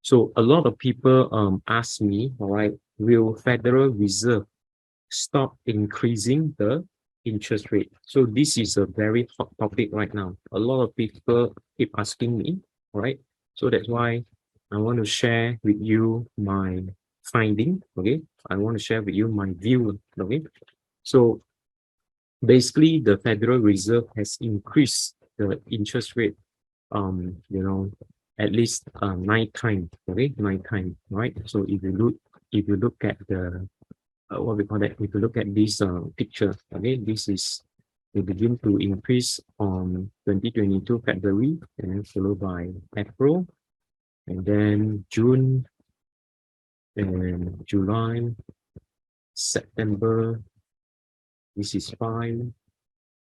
So a lot of people ask me, all right, will Federal Reserve stop increasing the interest rate? So this is a very hot topic right now. A lot of people keep asking me, all right? So that's why I want to share with you my finding, okay? I want to share with you my view, okay? So basically, the Federal Reserve has increased the interest rate, at least 9 times, okay, 9 times, right? So if you look at the what we call that, if you look at this picture, okay, this is they begin to increase on 2022 February, and then followed by April, and then June, and July, September. This is 5,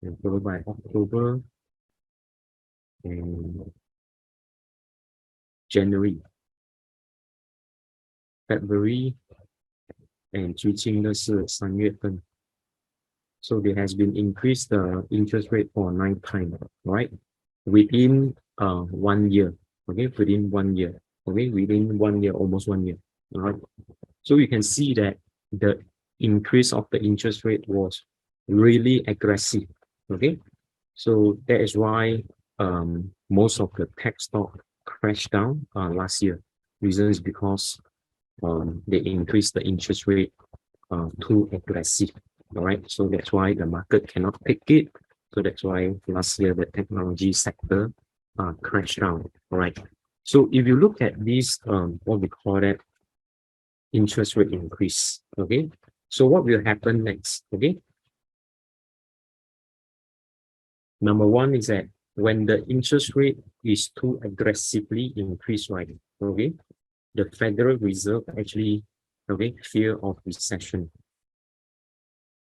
and followed by October and January, February, and 最近的是3月份. So there has been increased the interest rate for 9 times, right? Within 1 year, okay, within 1 year, okay, within 1 year, almost 1 year, all right? So you can see that the increase of the interest rate was really aggressive, okay? So that is why most of the tech stock crashed down last year. Reason is because they increased the interest rate too aggressive. All right, so that's why the market cannot take it. So that's why last year the technology sector crashed down. All right, so if you look at this, what we call that interest rate increase. Okay, so what will happen next? Okay, number one is that when the interest rate is too aggressively increased, right? Okay, the Federal Reserve actually, okay, fear of recession.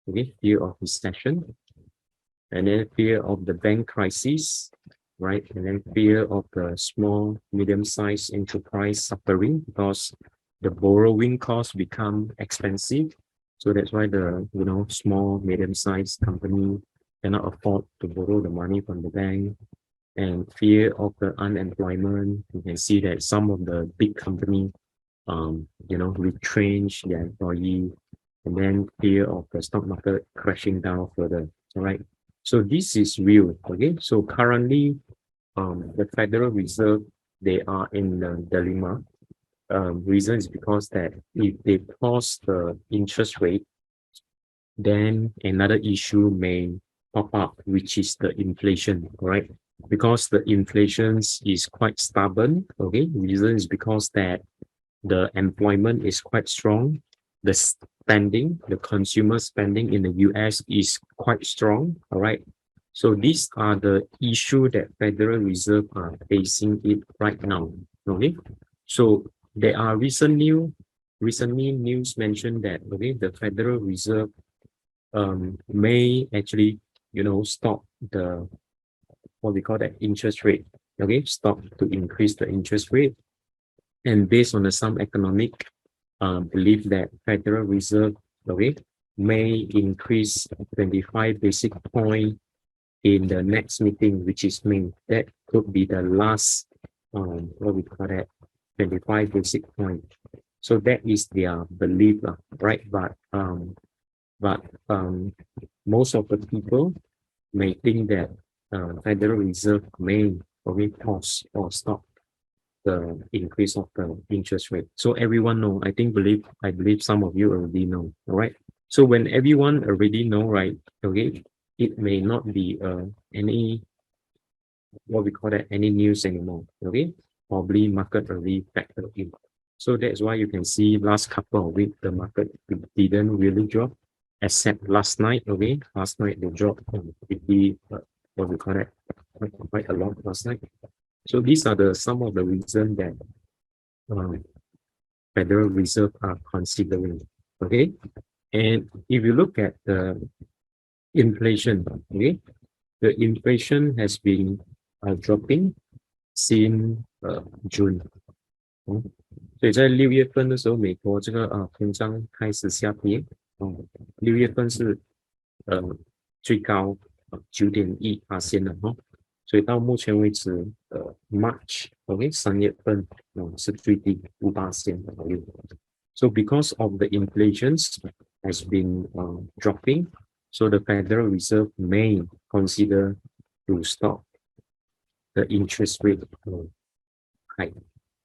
Okay, fear of recession, and then fear of the bank crisis, right? And then fear of the small, medium-sized enterprise suffering because the borrowing costs become expensive. So that's why the small, medium-sized company cannot afford to borrow the money from the bank. And fear of the unemployment. You can see that some of the big companies, retrench their employee. And then fear of the stock market crashing down further. All right. So this is real. Okay. So currently, the Federal Reserve, they are in a dilemma. Reason is because that if they pause the interest rate, then another issue may pop up, which is the inflation. All right. Because the inflation is quite stubborn. Okay. Reason is because that the employment is quite strong. The spending, the consumer spending in the US is quite strong, all right? So these are the issue that Federal Reserve are facing it right now, okay? So there are recently news mentioned that, okay, the Federal Reserve may actually, stop the, what we call that, interest rate, okay? Stop to increase the interest rate. And based on some economic believe that Federal Reserve, okay, may increase 25 basic point in the next meeting, which is May. That could be the last, what we call that, 25 basic point. So that is their belief, right? But most of the people may think that Federal Reserve may pause or stop the increase of the interest rate. So everyone know, I believe some of you already know, all right? So when everyone already know, right, okay, it may not be any, what we call that, any news anymore, okay? Probably market already factored in. So that's why you can see last couple of weeks, the market didn't really drop, except last night, okay? Last night they dropped pretty, what we call that, quite a lot last night. So these are some of the reasons that Federal Reserve are considering, okay? And if you look at the inflation, okay, the inflation has been dropping since June. 所以在6月份的时候，美国这个通胀开始下跌，6月份是最高9.1%了所以到目前为止，March OK 3月份是最低5%的。So because of the inflations has been dropping, so the Federal Reserve may consider to stop the interest rate hike.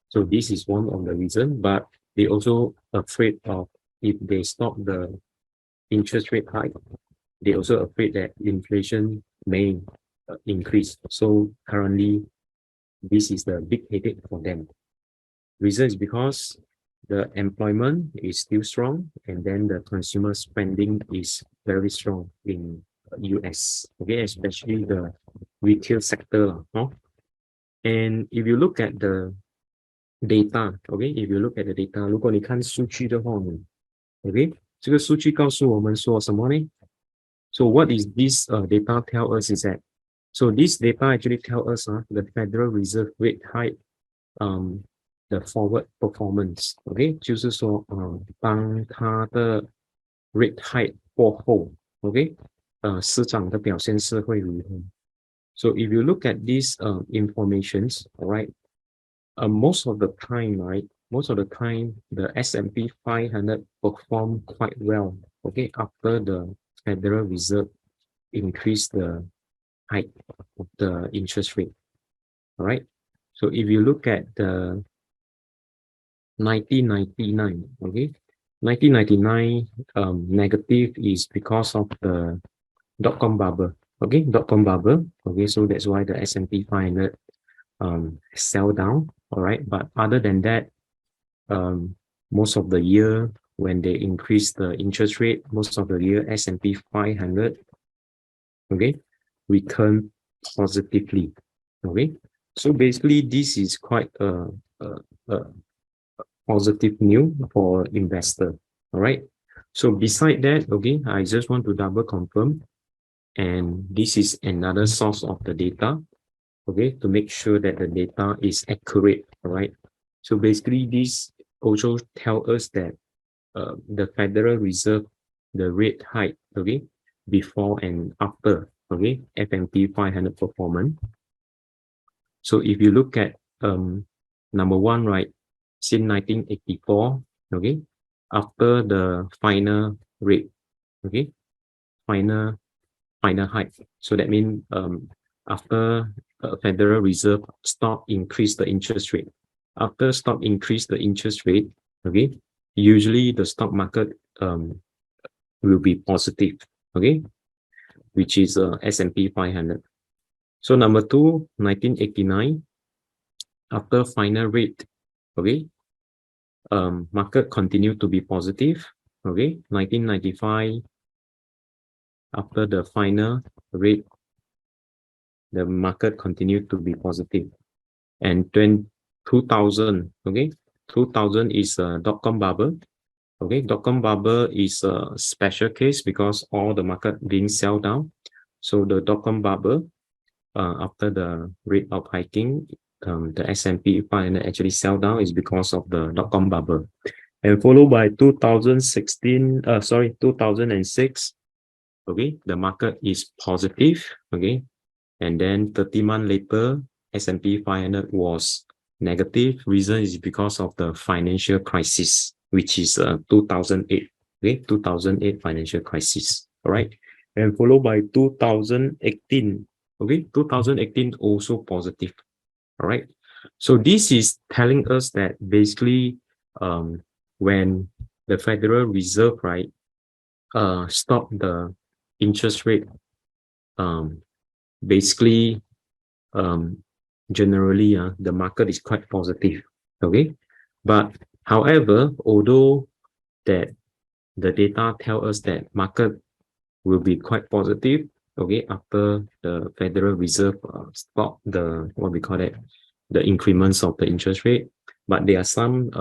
So this is one of the reasons, but they also afraid of if they stop the interest rate hike, they also afraid that inflation may increase. So currently, this is the big headache for them. Reason is because the employment is still strong, and then the consumer spending is very strong in US. Okay, especially the retail sector. And if you look at the data, okay, if you look at the data, 如果你看数据的话，okay， 这个数据告诉我们说什么呢？ So what is this data tell us is that, so this data actually tell us the Federal Reserve rate hike the forward performance. OK， 就是说当它的 rate hike 过后 ，OK， 市场的表现是会如何 ？So if you look at these informations, all right, most of the time, right, most of the time the S&P 500 perform quite well. Okay, after the Federal Reserve increase the hike of the interest rate. All right. So if you look at the 1999, okay, 1999 negative is because of the dot-com bubble. Okay, dot-com bubble. Okay, so that's why the S&P 500 sell down. All right, but other than that, most of the year when they increase the interest rate, most of the year S&P 500, okay, return positively. Okay, so basically this is quite a positive news for investor. All right, so beside that, okay, I just want to double confirm, and this is another source of the data, okay, to make sure that the data is accurate. All right, so basically this also tell us that the Federal Reserve, the rate hike, okay, before and after, okay, S&P 500 performance. So if you look at number one, right, since 1984, okay, after the final rate, okay, final hike. So that means after Federal Reserve stop increase the interest rate. After stop increase the interest rate, okay, usually the stock market will be positive, okay, which is S&P 500. So number two, 1989, after final rate, okay, market continued to be positive, okay. 1995, after the final rate, the market continued to be positive. And 2000, okay, 2000 is a dot-com bubble. Okay, dot-com bubble is a special case because all the market being sell down. So the dot-com bubble, after the rate of hiking, the S&P 500 actually sell down is because of the dot-com bubble. And followed by 2006, okay, the market is positive, okay. And then 30 months later, S&P 500 was negative. Reason is because of the financial crisis, which is 2008, okay, 2008 financial crisis, all right. And followed by 2018, okay, 2018 also positive, all right. So this is telling us that basically when the Federal Reserve, right, stop the interest rate, basically generally the market is quite positive, okay. But however, although that the data tell us that market will be quite positive, okay, after the Federal Reserve stop the what we call it, the increments of the interest rate, but there are some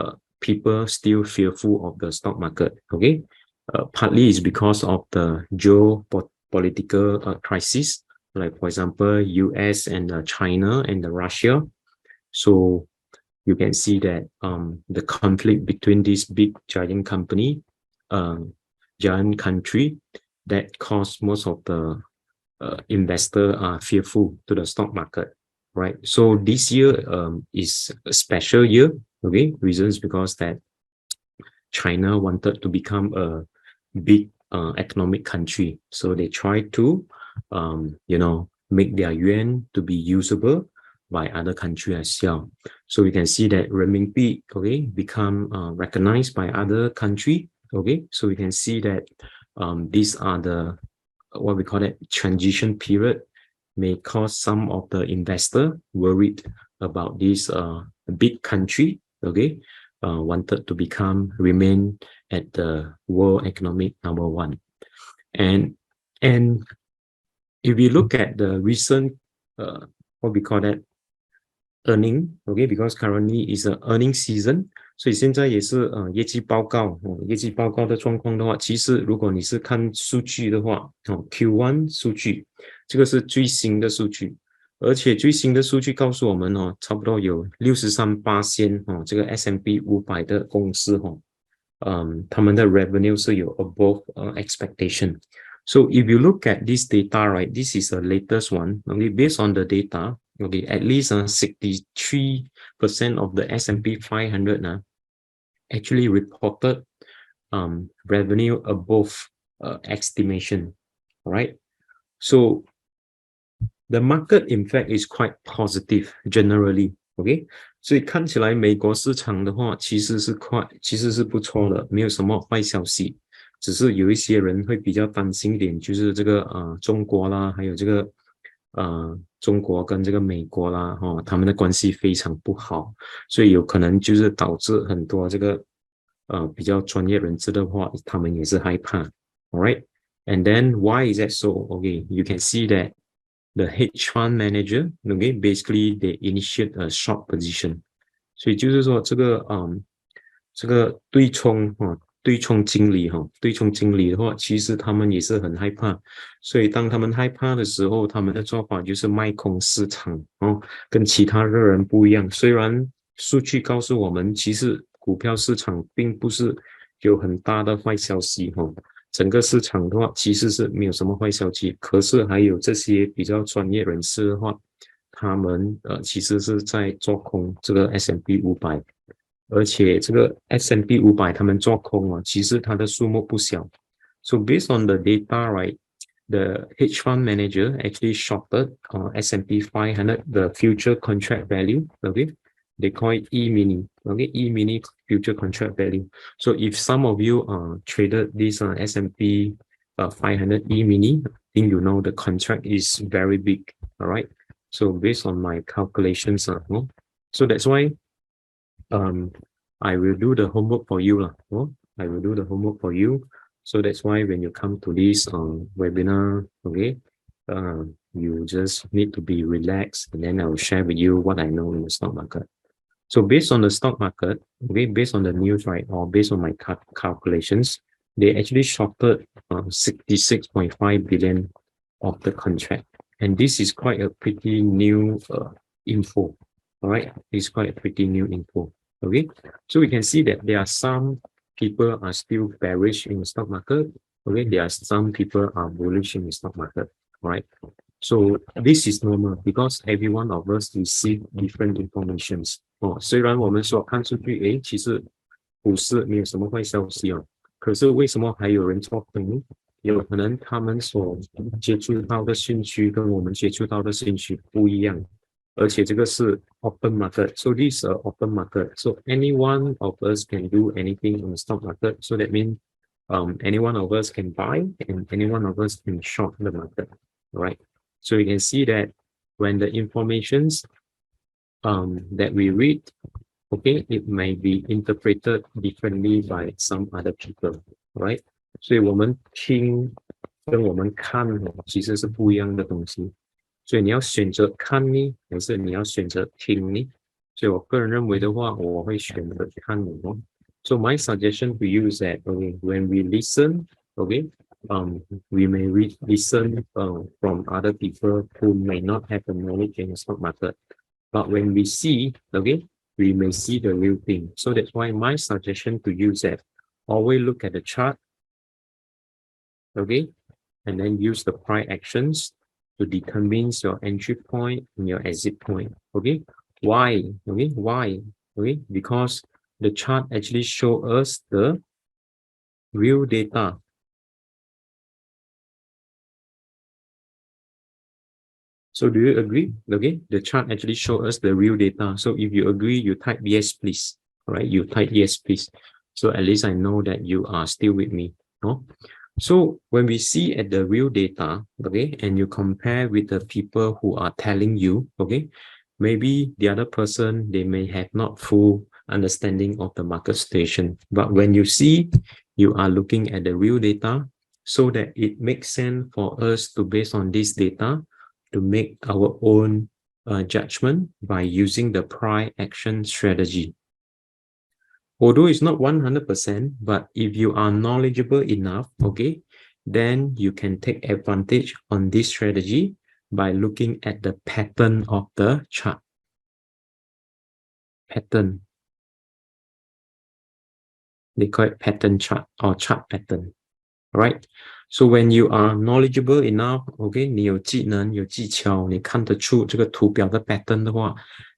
people still fearful of the stock market, okay. Partly is because of the geopolitical crisis, like for example US and China and Russia. So you can see that the conflict between these big giant company, giant country, that caused most of the investors are fearful to the stock market, right? So this year is a special year, okay? Reasons because that China wanted to become a big economic country. So they try to, make their yuan to be usable by other countries as well. So we can see that renminbi, okay, become recognized by other country. Okay, so we can see that these are the what we call it transition period may cause some of the investor worried about this big country. Okay, wanted to remain at the world economic number one. And if we look at the recent what we call that earning, okay, because currently is a earning season, 所以现在也是业绩报告，业绩报告的状况的话，其实如果你是看数据的话，Q1 数据，这个是最新的数据，而且最新的数据告诉我们差不多有63%这个 S&P 500的公司他们的 revenue 是有 above expectation. So if you look at this data, right, this is the latest one. Okay, based on the data, okay, at least 63% of the S&P 500 actually reported revenue above estimation. All right. So the market, in fact, is quite positive generally. OK， 所以看起来美国市场的话，其实是不错的，没有什么坏消息。只是有一些人会比较担心一点，就是这个中国啦，还有这个中国跟这个美国啦，他们的关系非常不好，所以有可能就是导致很多这个比较专业人士的话，他们也是害怕。All right, and then why is that so? Okay, you can see that the hedge fund manager, okay, basically they initiate a short position. 所以就是说这个对冲经理的话，其实他们也是很害怕，所以当他们害怕的时候，他们的做法就是卖空市场跟其他的人不一样。虽然数据告诉我们，其实股票市场并不是有很大的坏消息整个市场的话其实是没有什么坏消息，可是还有这些比较专业人士的话，他们其实是在做空这个 S&P 500。而且这个 S&P 500他们做空其实它的数目不小。So based on the data, right, the hedge fund manager actually shorted S&P 500 the future contract value. Okay, they call it E-mini. Okay, E-mini future contract value. So if some of you traded this S&P 500 E-mini, I think you know the contract is very big. All right. So based on my calculations, so that's why. I will do the homework for you I will do the homework for you. So that's why when you come to this webinar, okay, you just need to be relaxed, and then I will share with you what I know in the stock market. So based on the stock market, okay, based on the news, right, or based on my calculations, they actually shorted 66.5 billion of the contract, and this is quite a pretty new info. All right, it's quite a pretty new info. Okay, so we can see that there are some people are still bearish in the stock market. Okay, there are some people are bullish in the stock market. All right, so this is normal because every one of us receive different informations. 虽然我们说看数据，其实股市没有什么坏消息可是为什么还有人做空？有可能他们所接触到的信息跟我们接触到的信息不一样。而且这个是 open market, so this is an open market. So any one of us can do anything on the stock market. So that means any one of us can buy and any one of us can short the market, right? So you can see that when the informations that we read, okay, it may be interpreted differently by some other people, right? 所以我们听跟我们看其实是不一样的东西。所以你要选择看呢，还是你要选择听呢？所以我个人认为的话，我会选择看你So my suggestion to you is that when we listen, we may listen from other people who may not have the knowledge in the stock market. But when we see, we may see the real thing. So that's why my suggestion to you is that always look at the chart, and then use the price actions to determine your entry point and your exit point. Okay, why? Okay, why? Okay, because the chart actually show us the real data. So do you agree? Okay, the chart actually show us the real data. So if you agree, you type yes, please. All right, you type yes, please. So at least I know that you are still with me. No? So when we see at the real data, okay, and you compare with the people who are telling you, okay, maybe the other person, they may have not full understanding of the market situation. But when you see, you are looking at the real data, so that it makes sense for us to, based on this data, to make our own judgment by using the price action strategy. Although it's not 100%, but if you are knowledgeable enough, okay, then you can take advantage on this strategy by looking at the pattern of the chart. Pattern. They call it pattern chart or chart pattern. Right? So when you are knowledgeable enough, okay, 你有技能、有技巧，你看得出这个图表的 pattern 的话，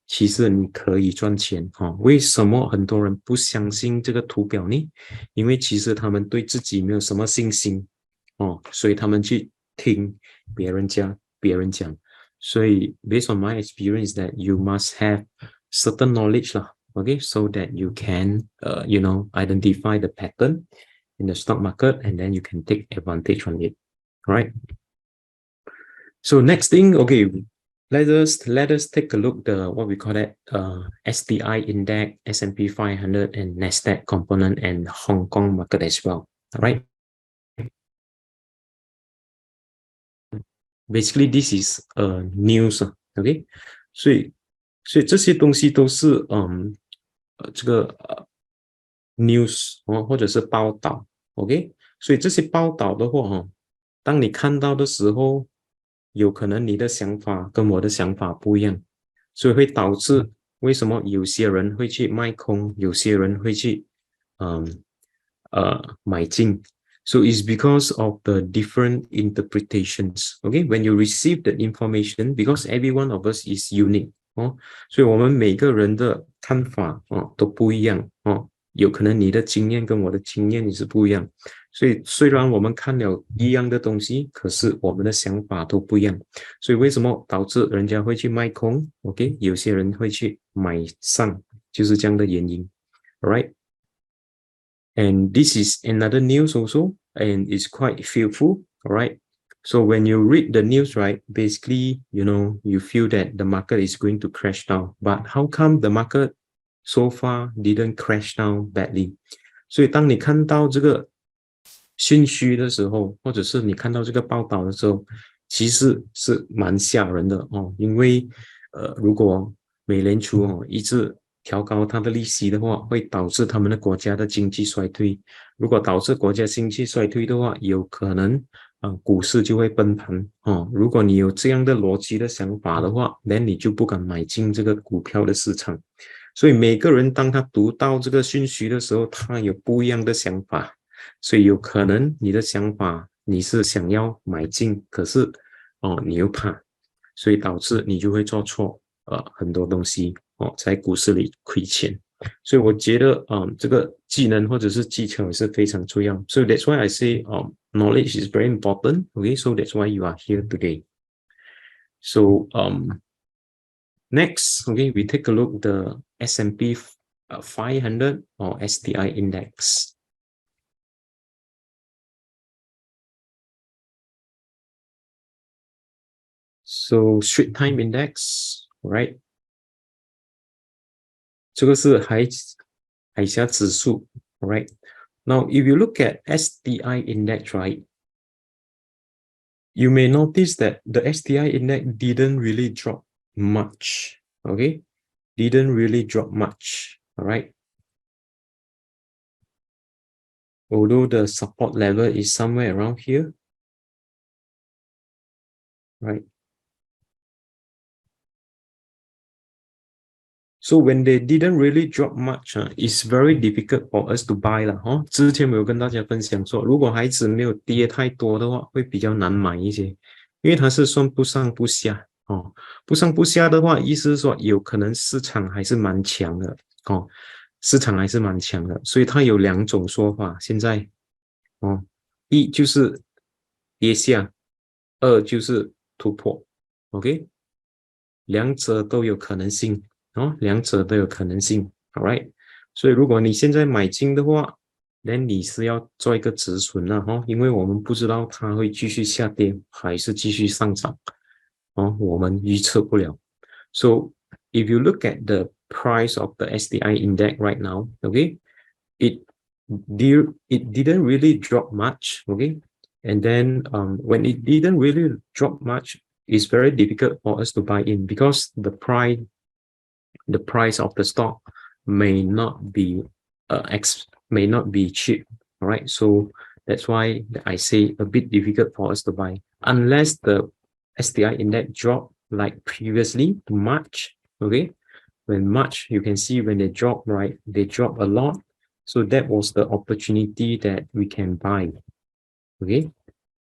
其实你可以赚钱哈。为什么很多人不相信这个图表呢？因为其实他们对自己没有什么信心哦，所以他们去听别人讲。所以 based on my experience that you must have certain knowledge lah, okay, so that you can identify the pattern in the stock market, and then you can take advantage on it, right? So next thing, okay, let us take a look the what we call that STI index, S&P 500, and Nasdaq component, and Hong Kong market as well. All right. Basically, this is news, okay? 所以这些东西都是这个news 或者是报道 ，OK？ 所以这些报道的话当你看到的时候，有可能你的想法跟我的想法不一样，所以会导致为什么有些人会去卖空，有些人会去买进。So it's because of the different interpretations. Okay, when you receive the information, because every one of us is unique. 所以我们每个人的看法都不一样有可能你的经验跟我的经验也是不一样，所以虽然我们看了一样的东西，可是我们的想法都不一样，所以为什么导致人家会去卖空 ？OK， 有些人会去买上，就是这样的原因 ，Alright。And this is another news also, and it's quite fearful, alright. So when you read the news, right, basically, you feel that the market is going to crash down. But how come the market so far didn't crash down badly? 所以当你看到这个讯息的时候，或者是你看到这个报道的时候，其实是蛮吓人的因为如果美联储一直调高它的利息的话，会导致他们的国家的经济衰退。如果导致国家经济衰退的话，有可能股市就会崩盘如果你有这样的逻辑的想法的话，那你就不敢买进这个股票的市场。所以每个人当他读到这个讯息的时候，他有不一样的想法，所以有可能你的想法你是想要买进，可是你又怕，所以导致你就会做错很多东西在股市里亏钱。所以我觉得这个技能或者是技巧也是非常重要。So that's why I say knowledge is very important. Okay, so that's why you are here today. So next, okay, we take a look the S&P 500 or STI index. So Straits Time Index, right? 这个是海峡指数 right? Now, if you look at STI index, right, you may notice that the STI index didn't really drop much, okay? Didn't really drop much, all right? Although the support level is somewhere around here, right? So when they didn't really drop much, it's very difficult for us to buy 啦之前我有跟大家分享说，如果孩子没有跌太多的话，会比较难买一些。因为它是算不上不下哦，不上不下的话，意思是说有可能市场还是蛮强的哦，市场还是蛮强的，所以它有两种说法。现在哦，一就是跌下，二就是突破，OK，两者都有可能性哦，两者都有可能性 ，All right。所以如果你现在买进的话，那你是要做一个止损了哈，因为我们不知道它会继续下跌还是继续上涨哦，我们预测不了。So if you look at the price of the SDI index right now, okay, it it didn't really drop much, okay, and then when it didn't really drop much, it's very difficult for us to buy in because the price of the stock may not be may not be cheap. All right, so that's why I say a bit difficult for us to buy unless the STI index drop like previously March. Okay, when March you can see when they drop, right, they drop a lot, so that was the opportunity that we can buy. Okay,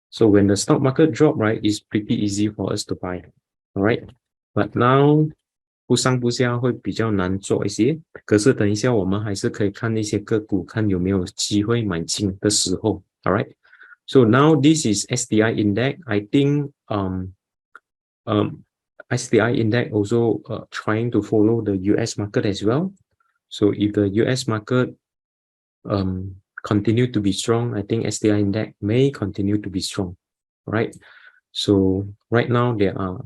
so when the stock market drop, right, it's pretty easy for us to buy. All right, but now不上不下会比较难做一些，可是等一下我们还是可以看那些个股，看有没有机会买进的时候。All right. So now this is SDI index. I think SDI index also trying to follow the US market as well. So if the US market continue to be strong, I think SDI index may continue to be strong. Right. So right now they are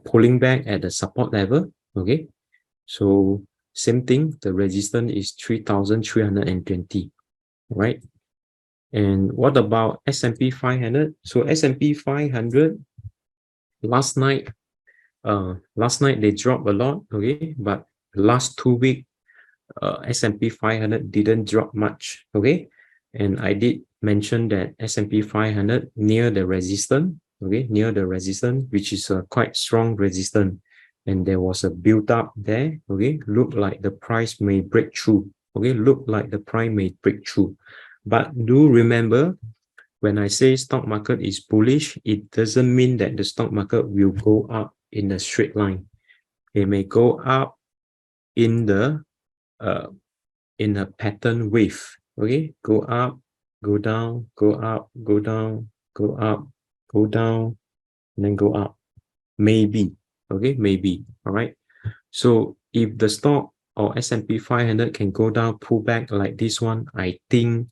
pulling back at the support level. Okay, so same thing, the resistance is 3,320, right? And what about S&P 500? So S&P 500 last night they dropped a lot, okay, but last 2 weeks S&P 500 didn't drop much, okay, and I did mention that S&P 500 near the resistance, okay, near the resistance, which is a quite strong resistance, and there was a build up there, okay, look like the price may break through, okay, look like the price may break through, but do remember when I say stock market is bullish, it doesn't mean that the stock market will go up in a straight line. It may go up in a pattern wave. Okay, go up, go down, go up, go down, go up, go down, and then go up. Maybe. Okay, maybe. All right. So if the stock or S&P 500 can go down, pull back like this one, I think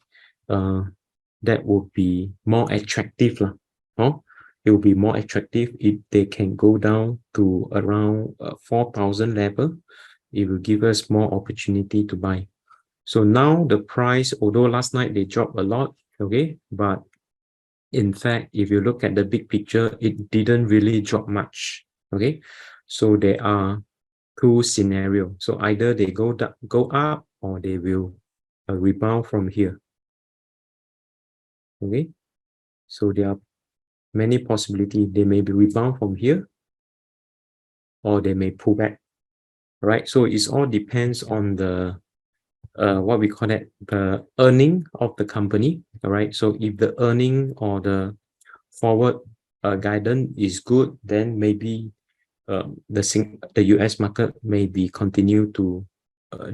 that would be more attractive lah. Oh, it will be more attractive if they can go down to around 4,000 level. It will give us more opportunity to buy. So now the price, although last night they dropped a lot, okay, but in fact, if you look at the big picture, it didn't really drop much, okay. So there are two scenarios. So either they go up or they will rebound from here, okay. So there are many possibilities. They may be rebound from here or they may pull back, right? So it all depends on the what we call that, the earning of the company. All right, so if the earning or the forward guidance is good, then maybe the US market may be continue to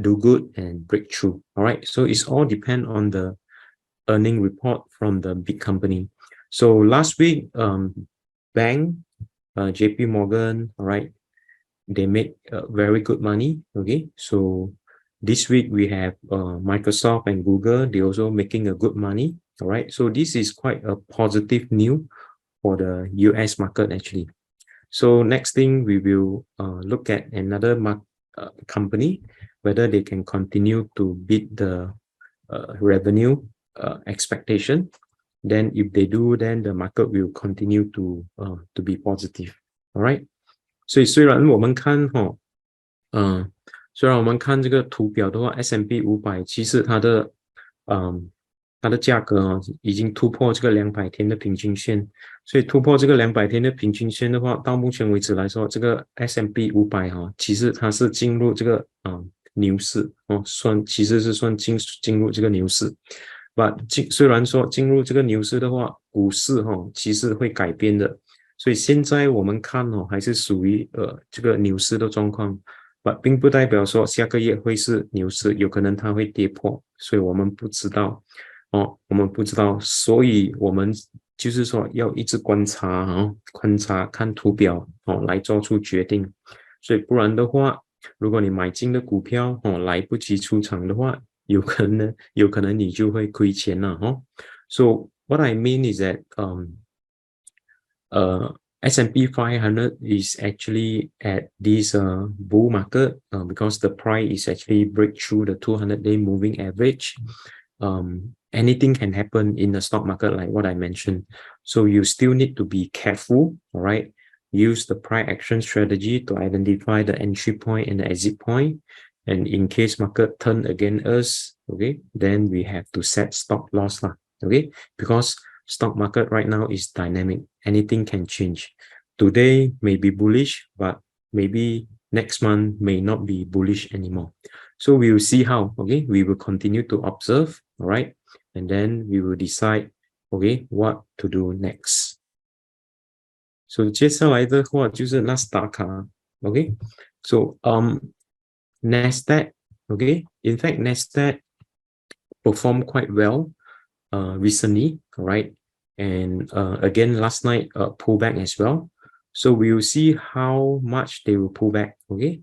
do good and break through. All right, so it's all depend on the earning report from the big company. So last week bank, JP Morgan, all right, they make very good money. Okay, so this week we have Microsoft and Google. They also making a good money. All right, so this is quite a positive news for the US market actually. So next thing we will look at another company, whether they can continue to beat the revenue expectation. Then if they do, then the market will continue to be positive. All right. 所以虽然我们看虽然我们看这个图表的话 ，S&P 500其实它的价格已经突破这个200天的平均线，所以突破这个200天的平均线的话，到目前为止来说，这个 S&P 500其实它是进入这个牛市其实是算进入这个牛市。虽然说进入这个牛市的话，股市其实会改变的。所以现在我们看哦，还是属于这个牛市的状况，并不代表说下个月会是牛市，有可能它会跌破，所以我们不知道哦，我们不知道，所以我们就是说要一直观察哦，观察看图表哦，来做出决定。所以不然的话，如果你买进的股票哦来不及出场的话，有可能你就会亏钱了哦。So what I mean is that S&P 500 is actually at this bull market because the price is actually break through the 200-day moving average. Anything can happen in the stock market, like what I mentioned. So you still need to be careful, all right? Use the price action strategy to identify the entry point and the exit point. And in case market turn against us, okay, then we have to set stop loss, okay? Because stock market right now is dynamic. Anything can change. Today may be bullish, but maybe next month may not be bullish anymore. So we will see how, okay? We will continue to observe, all right? And then we will decide, okay, what to do next. So 接下来的话就是纳斯达克 okay? So Nasdaq, okay? In fact, Nasdaq performed quite well recently, right? And again, last night pull back as well. So we will see how much they will pull back, okay?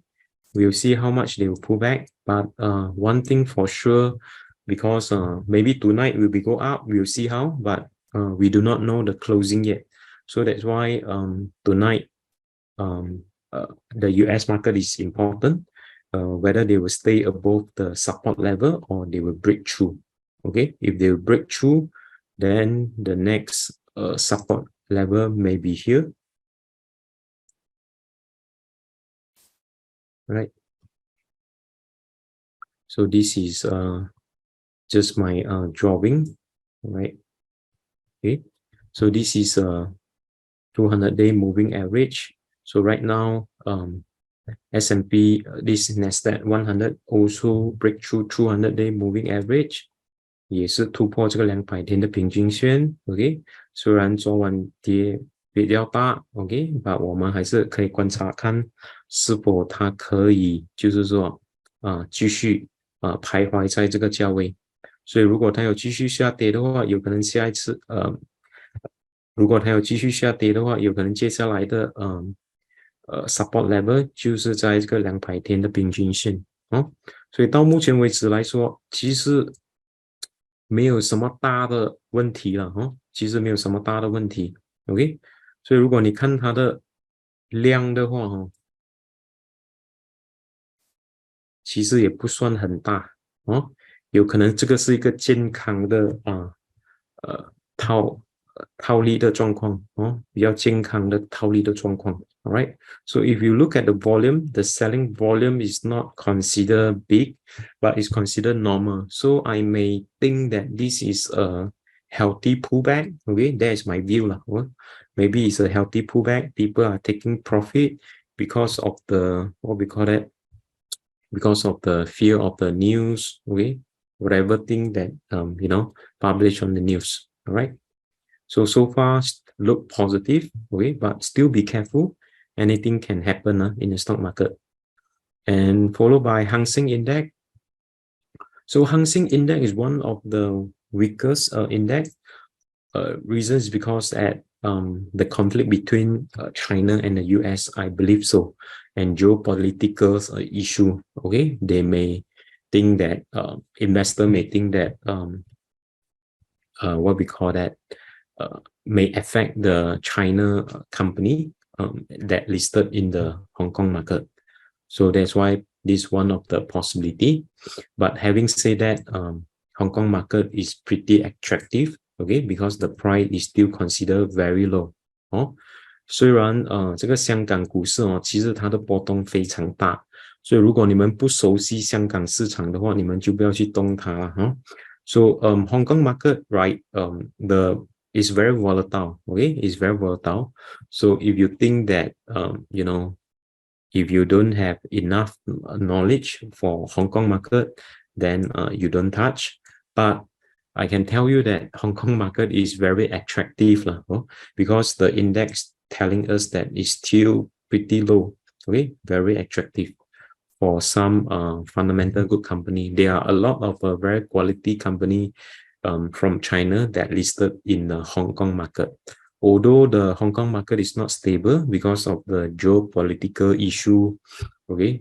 We will see how much they will pull back. But one thing for sure, because maybe tonight will be go up, we'll see how, but we do not know the closing yet. So that's why tonight the US market is important, whether they will stay above the support level or they will break through. Okay, if they will break through, then the next support level may be here. Right. So this is just my drawing, right? Okay. So this is a 200-day moving average. So right now, S&P, this Nasdaq 100 also break through 200-day moving average. 也是突破这个200天的平均线 ，OK。虽然昨晚跌比较大 ，OK， 但我们还是可以观察看是否它可以，就是说继续徘徊在这个价位。所以如果它有继续下跌的话，有可能下一次如果它有继续下跌的话，有可能接下来的support level 就是在这个200天的平均线哦。所以到目前为止来说，其实没有什么大的问题了哦，其实没有什么大的问题 ，OK。所以如果你看它的量的话哦，其实也不算很大哦，有可能这个是一个健康的套利的状况哦，比较健康的套利的状况。All right. So if you look at the volume, the selling volume is not considered big, but is considered normal. So I may think that this is a healthy pullback. Okay, that is my view lah. Maybe it's a healthy pullback. People are taking profit because of the what we call that, because of the fear of the news. Okay, whatever thing that published on the news. All right. So far look positive, okay, but still be careful. Anything can happen in the stock market. And followed by Hang Seng Index. So Hang Seng Index is one of the weakest index. Reason is because at the conflict between China and the US, I believe so, and geopolitical issue. Okay, they may think that investor may think that what we call that may affect the China company that listed in the Hong Kong market. So that's why this is one of the possibility. But having said that, Hong Kong market is pretty attractive, okay, because the price is still considered very low. 虽然这个香港股市其实它的波动非常大，所以如果你们不熟悉香港市场的话，你们就不要去动它了So Hong Kong market, right? Is very volatile. Okay, it's very volatile. So if you think that if you don't have enough knowledge for Hong Kong market, then you don't touch. But I can tell you that Hong Kong market is very attractive because the index telling us that it's still pretty low. Okay, very attractive for some fundamental good company. There are a lot of very quality company from China that listed in the Hong Kong market. Although the Hong Kong market is not stable because of the geopolitical issue, okay,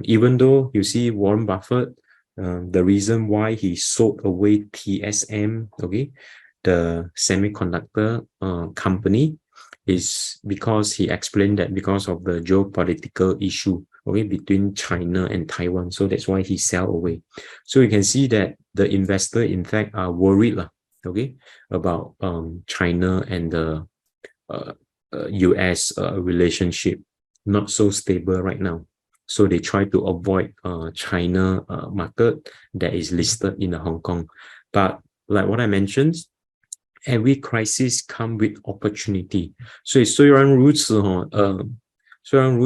even though you see Warren Buffett, the reason why he sold away TSM, okay, the semiconductor company, is because he explained that because of the geopolitical issue, okay, between China and Taiwan. So that's why he sell away. So you can see that the investor, in fact, are worried, okay, about China and the US relationship, not so stable right now. So they try to avoid China market that is listed in the Hong Kong. But like what I mentioned, every crisis come with opportunity. 所以虽然如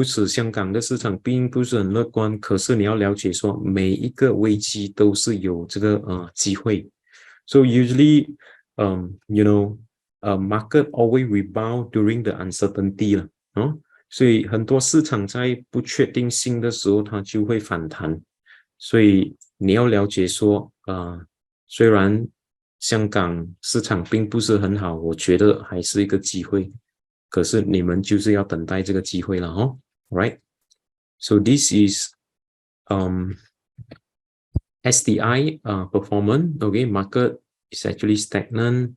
此香港的市场并不是很乐观，可是你要了解说每一个危机都是有这个机会。So usually, market always rebound during the uncertainty 了，所以很多市场在不确定性的时候，它就会反弹。所以你要了解说，虽然香港市场并不是很好，我觉得还是一个机会。可是你们就是要等待这个机会了，right? So this is STI performance. Okay, market is actually stagnant.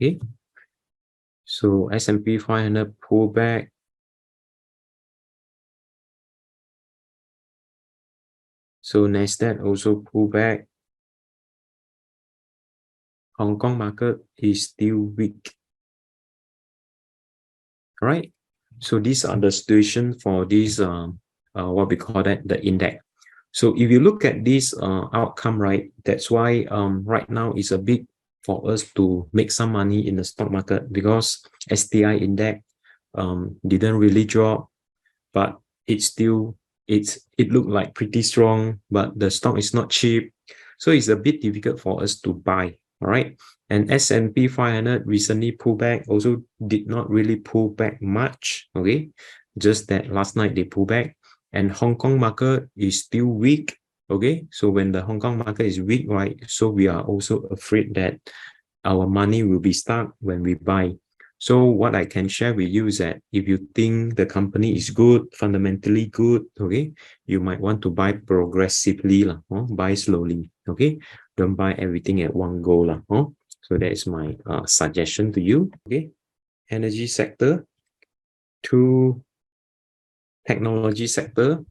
Okay, so S&P 500 pull back. So Nasdaq also pull back. Hong Kong market is still weak. All right. So these are the situation for this what we call that the index. So if you look at this outcome, right, that's why right now it's a big for us to make some money in the stock market, because STI index didn't really drop, but it looked like pretty strong, but the stock is not cheap, so it's a bit difficult for us to buy. All right, and S&P 500 recently pulled back, also did not really pull back much, okay, just that last night they pulled back. And Hong Kong market is still weak, okay, so when the Hong Kong market is weak, right, so we are also afraid that our money will be stuck when we buy. So what I can share with you is that if you think the company is good, fundamentally good, okay, you might want to buy progressively, buy slowly, okay, don't buy everything at one go, so that is my suggestion to you. Okay, energy sector, to technology sector,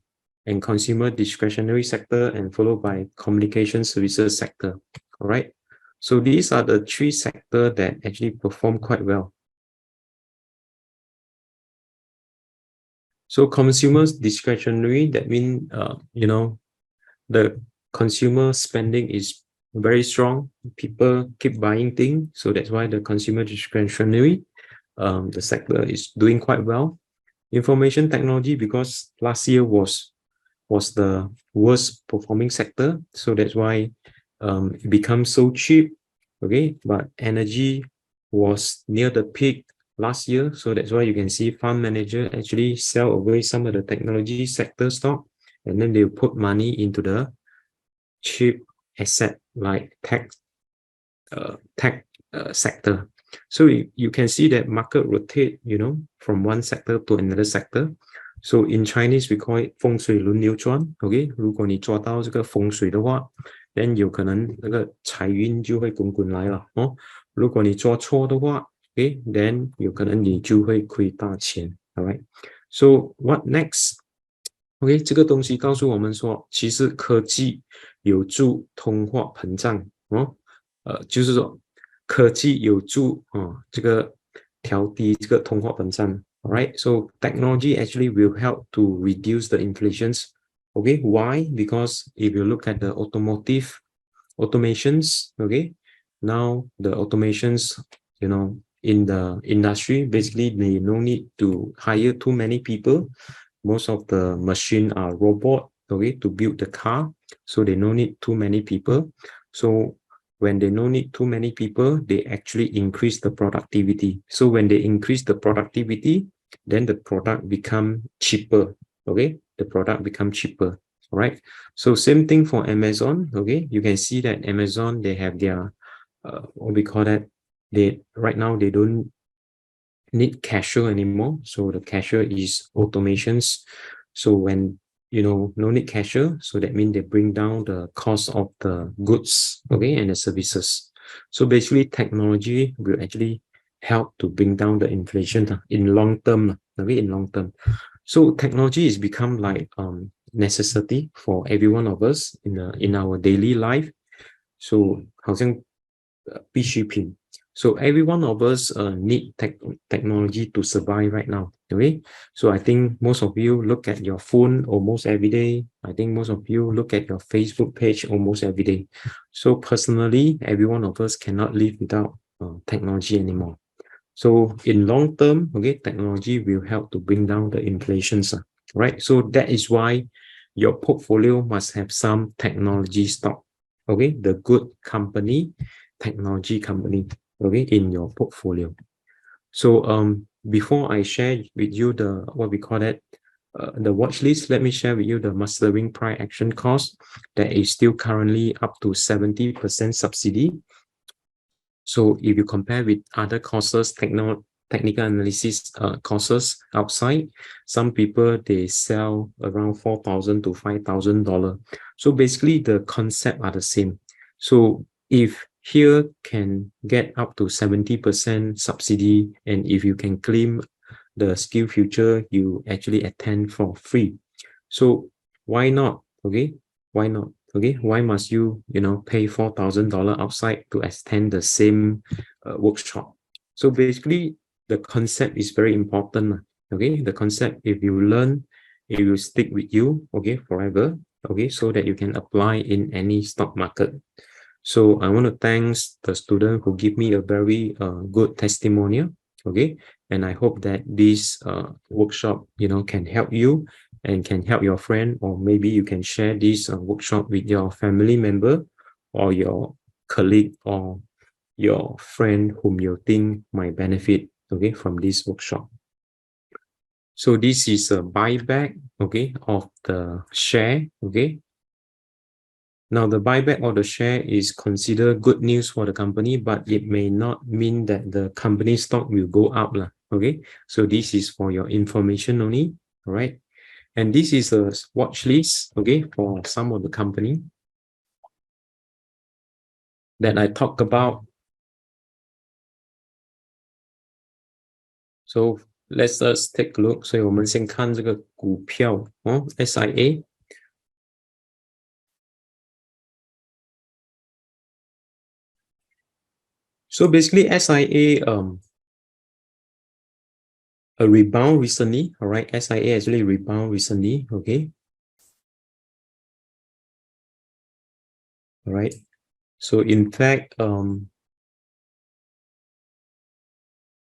and consumer discretionary sector, and followed by communication services sector. All right, so these are the three sectors that actually perform quite well. So consumers discretionary, that means the consumer spending is very strong, people keep buying things, so that's why the consumer discretionary the sector is doing quite well. Information technology, because last year was the worst performing sector, so that's why it becomes so cheap, okay, but energy was near the peak last year, so that's why you can see fund manager actually sell away some of the technology sector stock, and then they put money into the cheap asset like tech sector. So you can see that market rotate, from one sector to another sector. So in Chinese we call it 风水轮流转 ，OK， 如果你抓到这个风水的话 ，then 有可能那个财运就会滚滚来了哦。如果你抓错的话 ，OK， then 有可能你就会亏大钱 ，alright。So what next？ OK， 这个东西告诉我们说，其实科技有助通货膨胀就是说科技有助这个调低这个通货膨胀。Alright, so technology actually will help to reduce the inflations. Okay, why? Because if you look at the automations, okay, now the automations, in the industry, basically they no need to hire too many people. most of the machine are robot, okay, to build the car. So they no need too many people. So when they no need too many people, they actually increase the productivity. So when they increase the productivity, then the product become cheaper. Okay, the product become cheaper. All right. So same thing for Amazon. Okay, you can see that Amazon, they have their what we call that. They right now they don't need cashier anymore. So the cashier is automations. So when no need cashier, so that means they bring down the cost of the goods, okay, and the services. So basically, technology will actually help to bring down the inflation in long term, okay, in long term. So technology is become like necessity for every one of us in our daily life. So 好像必需品. So every one of us need technology to survive right now. Okay, so I think most of you look at your phone almost every day. I think most of you look at your Facebook page almost every day. So personally, every one of us cannot live without technology anymore. So in long term, okay, technology will help to bring down the inflation, right? So that is why your portfolio must have some technology stock, okay, the good company, technology company, okay, in your portfolio. So before I share with you the what we call that the watch list, let me share with you the mastering price action cost that is still currently up to 70% subsidy. So if you compare with other courses, technical analysis courses outside, some people they sell around $4,000 to $5,000. So basically the concept are the same. So if here can get up to 70% subsidy, and if you can claim the skill future, you actually attend for free. So why not? Okay, why not? Okay, why must you pay $4,000 outside to attend the same workshop? So basically, the concept is very important. Okay, the concept, if you learn, it will stick with you, okay, forever. Okay, so that you can apply in any stock market. So I want to thank the student who give me a very good testimonial. Okay, and I hope that this workshop can help you and can help your friend, or maybe you can share this workshop with your family member or your colleague or your friend whom you think might benefit, okay, from this workshop. So this is a buyback, okay, of the share, okay. Now, the buyback of the share is considered good news for the company, but it may not mean that the company stock will go up, okay? So this is for your information only, all right? And this is a watch list, okay, for some of the company that I talk about. So let's us take a look. 所以我们先看这个股票SIA. So basically SIA a rebound recently, all right? SIA actually rebound recently, okay? All right. So in fact,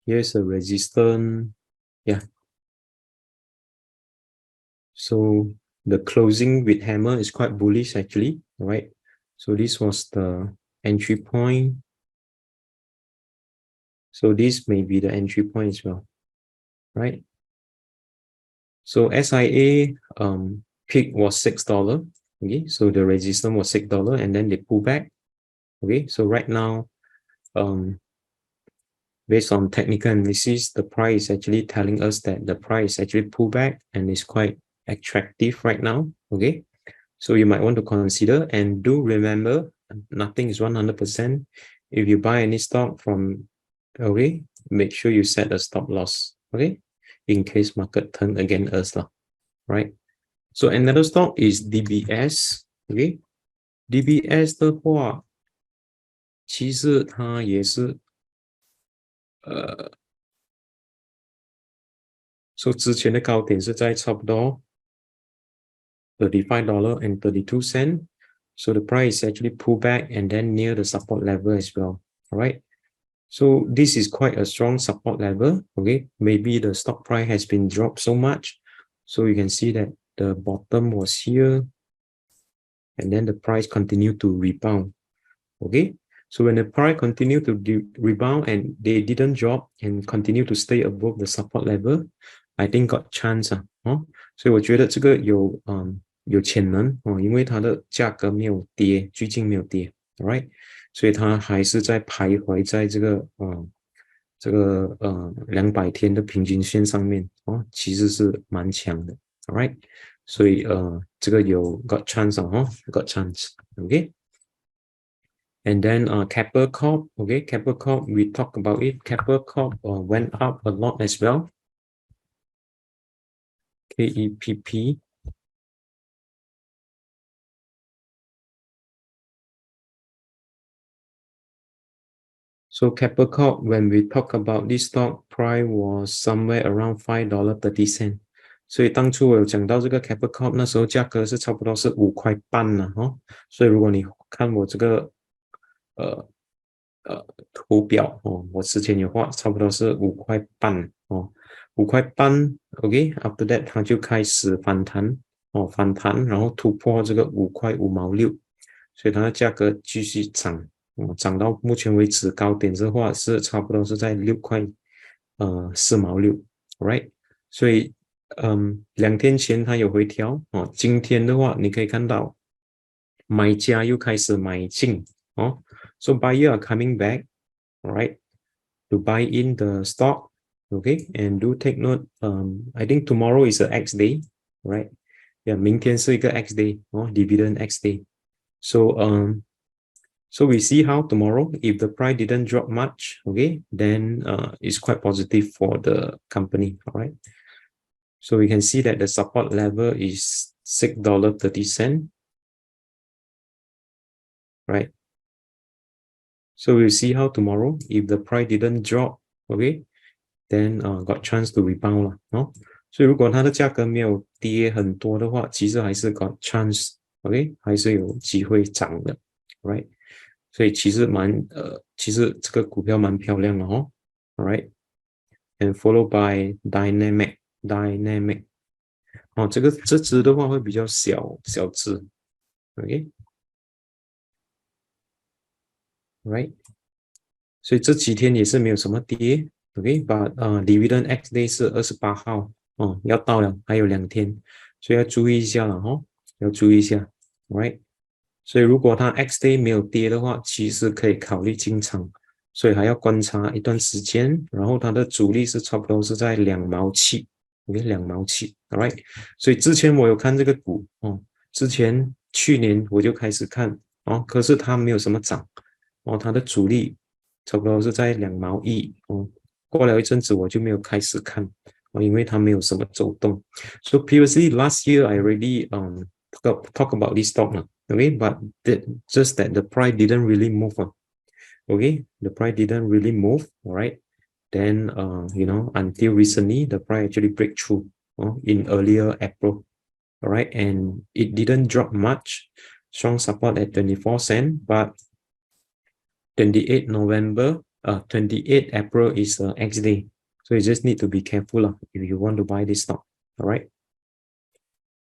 here's a resistance. Yeah. So the closing with hammer is quite bullish actually, all right? So this was the entry point. So this may be the entry point as well, right? So SIA peak was $6. Okay, so the resistance was $6 and then they pull back. Okay, so right now, based on technical analysis, the price is actually telling us that the price actually pull back and is quite attractive right now. Okay, so you might want to consider, and do remember, nothing is 100%. If you buy any stock from, okay, make sure you set a stop loss, okay, in case market turn against us, right? So another stock is DBS, okay, DBS 的话，其实它也是so 之前的高点是在差不多$35.32. So the price actually pull back and then near the support level as well. All right. So this is quite a strong support level. Okay. Maybe the stock price has been dropped so much. So you can see that the bottom was here, and then the price continued to rebound. Okay, so when the price continued to rebound and they didn't drop and continue to stay above the support level, I think got chance 所以我觉得这个有潜能因为它的价格没有跌，最近没有跌 ，right？ 所以它还是在徘徊在这个200天的平均线上面其实是蛮强的 ，right？ 所以这个有 got chance got chance，OK？ And then Keppel Corp, okay, Keppel Corp, we talk about it. Keppel Corp went up a lot as well. KEPP. So Keppel Corp, when we talk about this stock, price was somewhere around $5.30. 所以当初我有讲到这个 Keppel Corp 那时候价格是差不多是5块半了所以如果你看我这个图表我之前有画差不多是5块半5块半 ，OK， after that 它就开始反弹反弹，然后突破这个5块5毛6，所以它的价格继续涨涨到目前为止高点的话是差不多是在6块4毛6 ，right？ 所以2天前它有回调今天的话你可以看到买家又开始买进So buyer are coming back, right, to buy in the stock, okay, and do take note. I think tomorrow is a X day, right? Yeah, 明天是一个 X day, dividend X day. So so we see how tomorrow, if the price didn't drop much, okay, then it's quite positive for the company, all right? So we can see that the support level is $6.30, right? So we'll see how tomorrow, if the price didn't drop, okay, then got chance to rebound 了所以如果它的价格没有跌很多的话，其实还是 got chance， OK， 还是有机会涨的 ，right？ 所以其实其实这个股票蛮漂亮的，alright， and followed by Dyna-mac， 这只的话会比较小只 ，OK，right， 所以这几天也是没有什么跌 ，OK，but dividend X day 是28号要到了，还有2天，所以要注意一下了要注意一下 ，right？ 所以如果它 X day 没有跌的话，其实可以考虑进场，所以还要观察一段时间，然后它的阻力是差不多是在2毛7 ，OK， 2毛7 ，right？ 所以之前我有看这个股之前去年我就开始看可是它没有什么涨它的阻力差不多是在2毛1过了一阵子我就没有开始看因为它没有什么走动。So previously last year I already talk about this stock okay, but just that the price didn't really move okay, the price didn't really move, all right. Then you know, until recently the price actually break through in earlier April, all right, and it didn't drop much. Strong support at 24 cents, but 28 November, 28 April is X day. So you just need to be careful if you want to buy this stock, all right?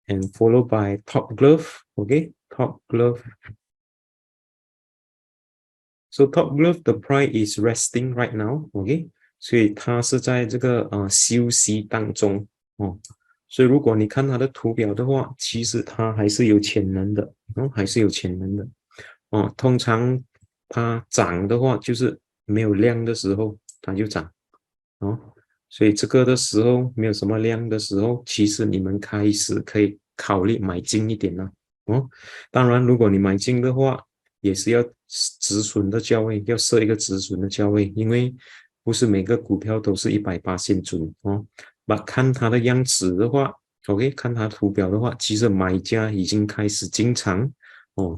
And followed by Top Glove, okay? Top Glove. So Top Glove, the price is resting right now, okay? 所以它是在这个休息当中所以如果你看它的图表的话，其实它还是有潜能的还是有潜能的通常它涨的话就是没有量的时候它就涨所以这个的时候没有什么量的时候，其实你们开始可以考虑买进一点了当然如果你买进的话也是要止损的价位，要设一个止损的价位，因为不是每个股票都是100%准看它的样子的话 OK， 看它图表的话，其实买家已经开始进场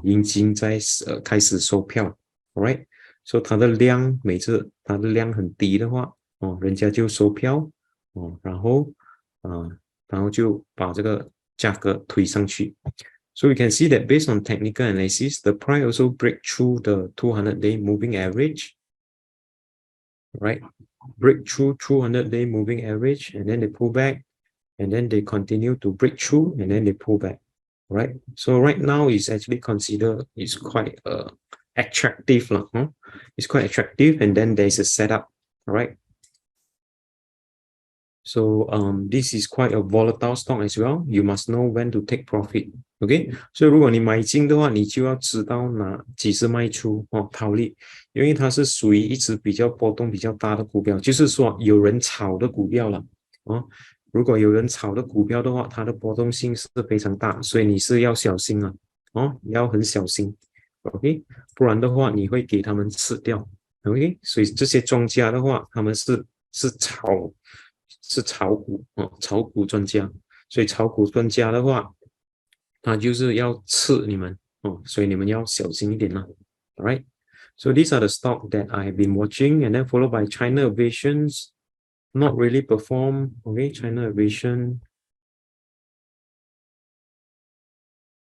已经在开始收票 ，alright， 所以它的量每次它的量很低的话人家就收票然后就把这个价格推上去。So we can see that based on technical analysis, the price also break through the 200-day moving average, right? Break through 200-day moving average, and then they pull back, and then they continue to break through, and then they pull back, right? So right now is actually considered is quite attractive, huh? It's quite attractive, and then there's a setup, right? So this is quite a volatile stock as well. You must know when to take profit. OK， 所以如果你买进的话，你就要知道几时卖出哦，套利，因为它是属于一只比较波动比较大的股票，就是说有人炒的股票了哦。如果有人炒的股票的话，它的波动性是非常大，所以你是要小心啊，哦，你要很小心 ，OK， 不然的话你会给他们吃掉 ，OK， 所以这些庄家的话，他们是炒股哦，炒股专家，所以炒股专家的话，他就是要吃你们哦，所以你们要小心一点啦。All right. So these are the stock that I have been watching, and then followed by China Aviations, not really perform. Okay, China Aviation,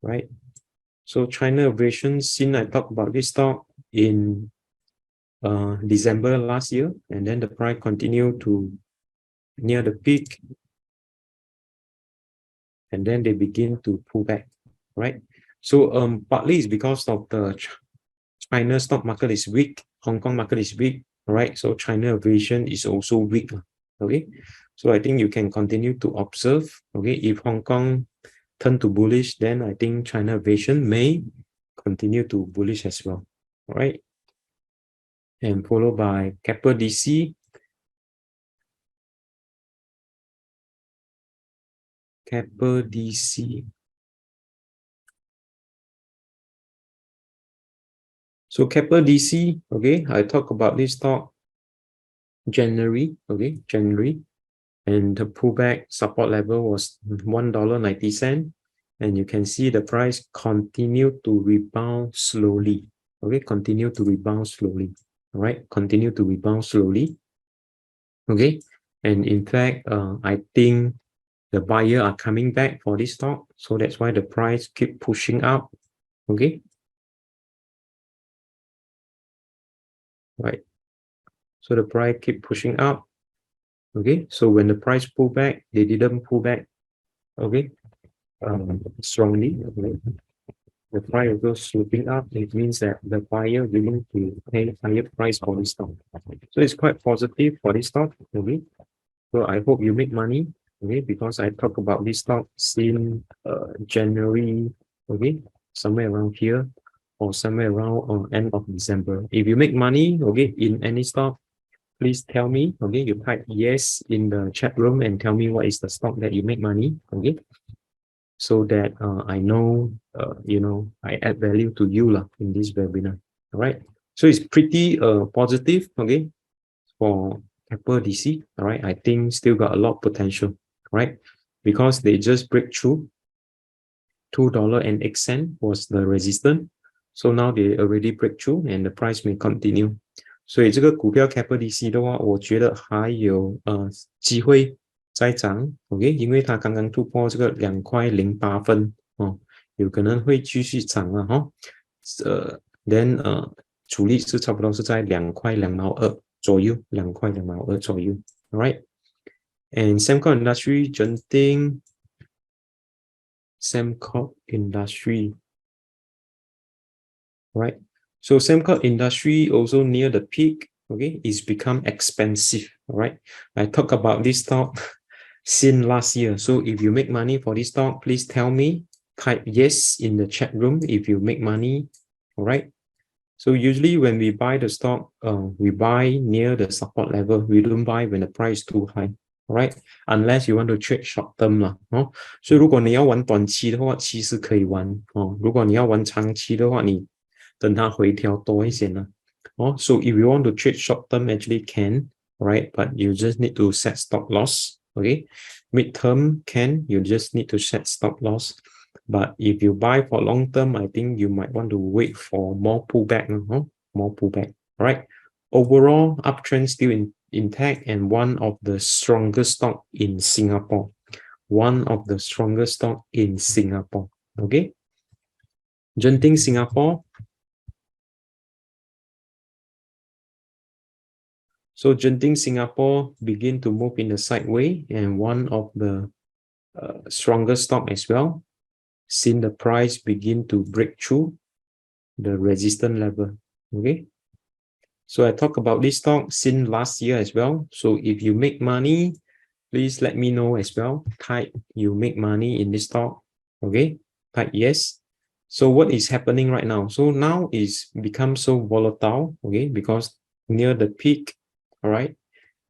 right? So China Aviation, since I talked about this stock in December last year, and then the price continued to near the peak, and then they begin to pull back, right? So partly it's because of the China stock market is weak, Hong Kong market is weak, right? So China Aviation is also weak, okay? So I think you can continue to observe, okay? If Hong Kong turn to bullish, then I think China Aviation may continue to bullish as well, all right? And followed by Keppel DC, Keppel DC. So Keppel DC, okay, I talk about this stock January, okay, January, and the pullback support level was $1.90, and you can see the price continue to rebound slowly, okay, continue to rebound slowly, all right, continue to rebound slowly, okay, and in fact, I think the buyer are coming back for this stock, so that's why the price keep pushing up, okay, right, so the price keep pushing up, okay, so when the price pull back, they didn't pull back, okay, strongly, okay. The price goes swooping up, it means that the buyer willing to pay higher price for this stock. So it's quite positive for this stock, okay. So I hope you make money, okay, because I talk about this stock since January, okay, somewhere around here, or somewhere around end of December. If you make money, okay, in any stock, please tell me, okay, you type yes in the chat room and tell me what is the stock that you make money, okay, so that I know, I add value to you in this webinar, all right? So it's pretty positive, okay, for Keppel DC, all right? I think still got a lot of potential, right? Because they just break through $2.08 was the resistance. So now they already break through and the price may continue. 所以这个股票 Keppel DC 的话，我觉得还有机会再涨 ，OK， 因为它刚刚突破这个2.08哦，有可能会继续涨了哈。then 主力是差不多是在2.2左右，2.2左右 ，all right。And SembCorp Industry, Genting SembCorp Industry, right? So SembCorp Industry also near the peak, okay, it's become expensive, all right? I talk about this stock since last year. So if you make money for this stock, please tell me, type yes in the chat room if you make money, all right? So usually when we buy the stock, we buy near the support level. We don't buy when the price is too high, right? Unless you want to trade short term 啦，哦，所以如果你要玩短期的话，其实可以玩哦。如果你要玩长期的话，你等它回调多一些呢，哦。So if you want to trade short term, actually can, right? But you just need to set stop loss, okay? Mid term can, you just need to set stop loss. But if you buy for long term, I think you might want to wait for more pullback, more pullback. All right. Overall, uptrend still intact and one of the strongest stock in Singapore. One of the strongest stock in Singapore. Okay. Genting Singapore. So Genting Singapore begin to move in the sideway and one of the stronger stock as well, since the price begin to break through the resistance level. Okay, so I talk about this stock since last year as well. So if you make money, please let me know as well. Type you make money in this stock. Okay, type yes. So what is happening right now? So now it's become so volatile. Okay, because near the peak, all right,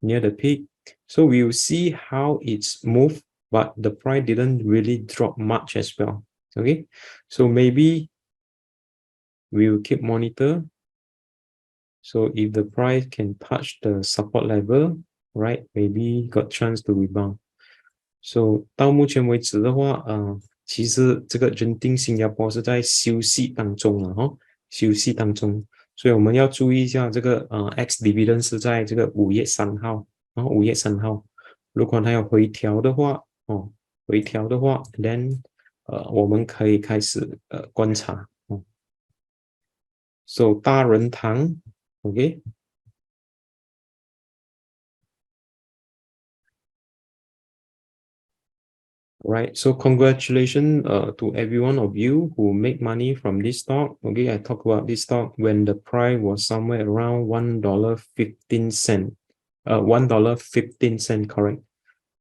near the peak. So we will see how it's moved, but the price didn't really drop much as well. Okay, so maybe we will keep monitor. So if the price can touch the support level, right, maybe got chance to rebound. So 到目前为止的话，其实这个Genting新加坡是在休息当中了哈，休息当中，所以我们要注意一下这个X dividend 是在这个5月3号，然后5月3号，如果它有回调的话，回调的话 ，then 我们可以开始观察。So 大人堂 ，OK。Right, so congratulations to every one of you who make money from this stock. Okay, I talk about this stock when the price was somewhere around $1.15. $1.15, correct.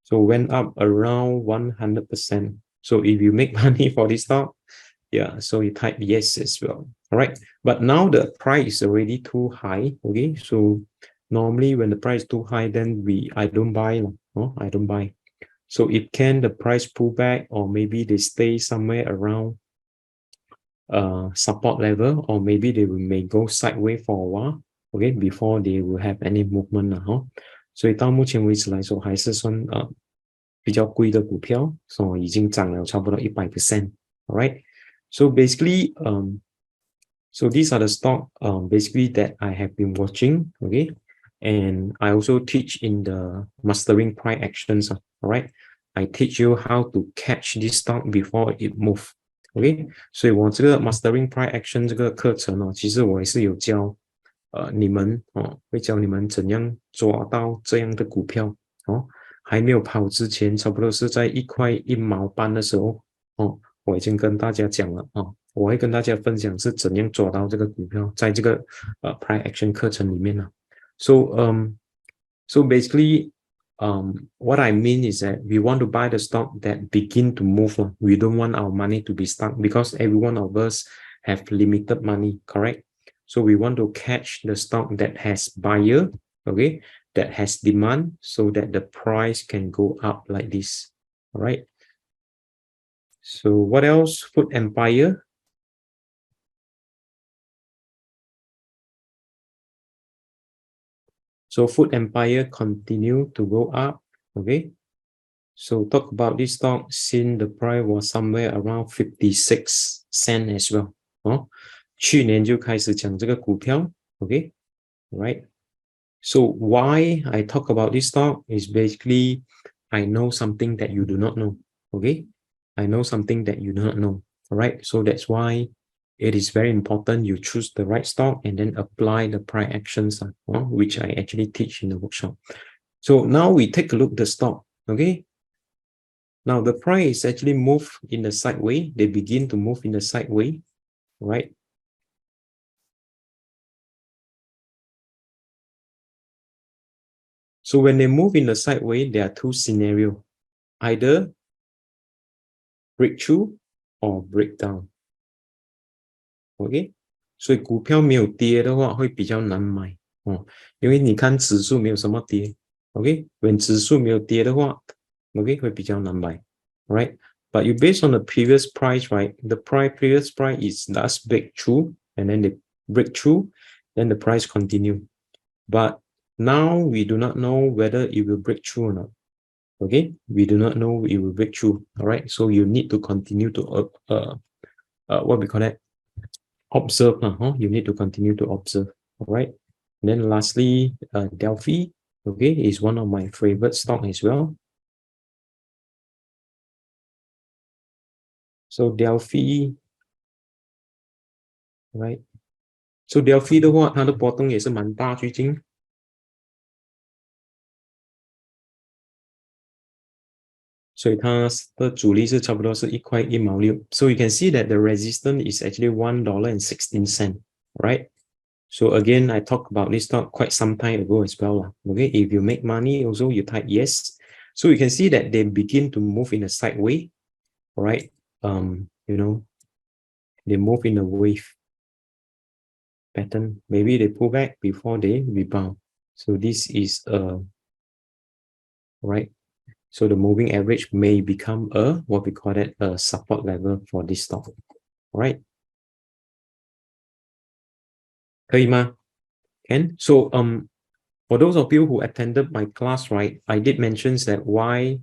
So went up around 100%. So if you make money for this stock, yeah, so you type yes as well. All right, but now the price is already too high. Okay, so normally when the price is too high, then I don't buy. No, I don't buy. So it can the price pull back, or maybe they stay somewhere around support level, or maybe they may go sideways for a while, okay, before they will have any movement 所以到目前为止来说，还是算比较贵的股票，所以已经涨了差不多100%。All right, so basically, so these are the stock basically that I have been watching, okay, and I also teach in the mastering price actions. All right, I teach you how to catch this stock before it move. OK， 所以我这个 mastering price action 这个课程其实我也是有教你们会教你们怎样抓到这样的股票还没有跑之前，差不多是在1块1毛半的时候我已经跟大家讲了我会跟大家分享是怎样抓到这个股票，在这个price action 课程里面So basically, what I mean is that we want to buy the stock that begin to move. We don't want our money to be stuck because every one of us have limited money, correct? So we want to catch the stock that has buyer, okay, that has demand, so that the price can go up like this. All right. So what else? Food Empire. So Food Empire continue to go up, okay. So talk about this stock since the price was somewhere around 56 cents as well. 去年就开始讲这个股票 okay, right? So why I talk about this stock is basically I know something that you do not know, okay? I know something that you do not know, all right? So that's why it is very important you choose the right stock and then apply the price actions, which I actually teach in the workshop. So now we take a look at the stock, okay? Now the price actually move in the sideways. They begin to move in the sideways, right? So when they move in the sideways, there are two scenarios: either breakthrough or breakdown. OK， 所以股票没有跌的话会比较难买因为你看指数没有什么跌 ，OK，when 指数没有跌的话 ，OK 会比较难买 ，right？ But you based on the previous price, right? The previous price is last breakthrough, and then they break through, then the price continue. But now we do not know whether it will break through or not. Okay, we do not know it will break through. All right, so you need to continue to what we call that, observe. You need to continue to observe. All right, and then lastly, Delfi. Okay, is one of my favorite stock as well. So Delfi, right? So Delfi 的话，它的波动也是蛮大，最近。 。 。 。 。 。 。 。 。 。 。 。 。 。 。 。 。 。 。 。 。 。 。 。 。 。 。 。 。 。 。 。 。 。 。 。 。 。 。 。 。 。 。 。 。 。 。 。 。 。 。 。 。 。 。 。 。 。 。所以它的阻力是差不多是1.16 块。So you can see that the resistance is actually $1.16, right? So again, I talked about this stock quite some time ago as well. Okay, if you make money, also you type yes. So you can see that they begin to move in a sideways, right? You know, they move in a wave pattern. Maybe they pull back before they rebound. So this is right. So the moving average may become what we call it a support level for this stock, right? 可以吗？ Can so for those of you who attended my class, right, I did mention that why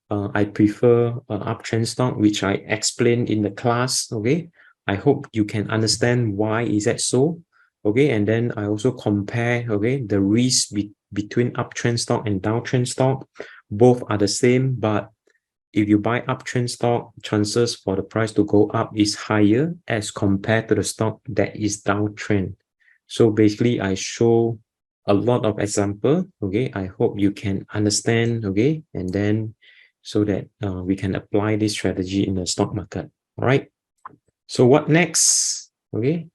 I prefer uptrend stock, which I explained in the class. Okay, I hope you can understand why is that so. Okay, and then I also compare the risk between uptrend stock and downtrend stock. Both are the same, but if you buy uptrend stock, chances for the price to go up is higher as compared to the stock that is downtrend. So basically, I show a lot of example. Okay, I hope you can understand. Okay, and then so that we can apply this strategy in the stock market. All right. So what next? Okay.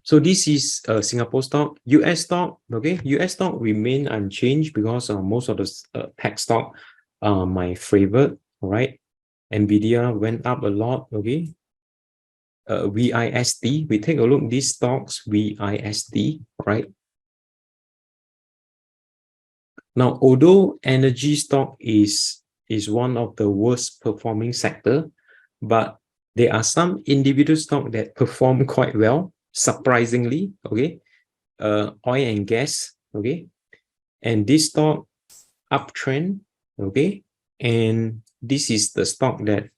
So this is Singapore stock, US stock. Okay, US stock remain unchanged because most of the tech stock are my favorite. All right, Nvidia went up a lot. Okay, VIST. We take a look at these stocks. VIST. Right. Now, although energy stock is one of the worst performing sector, but there are some individual stock that perform quite well, surprisingly. Okay, oil and gas. Okay, and this stock uptrend. Okay, and this is the stock that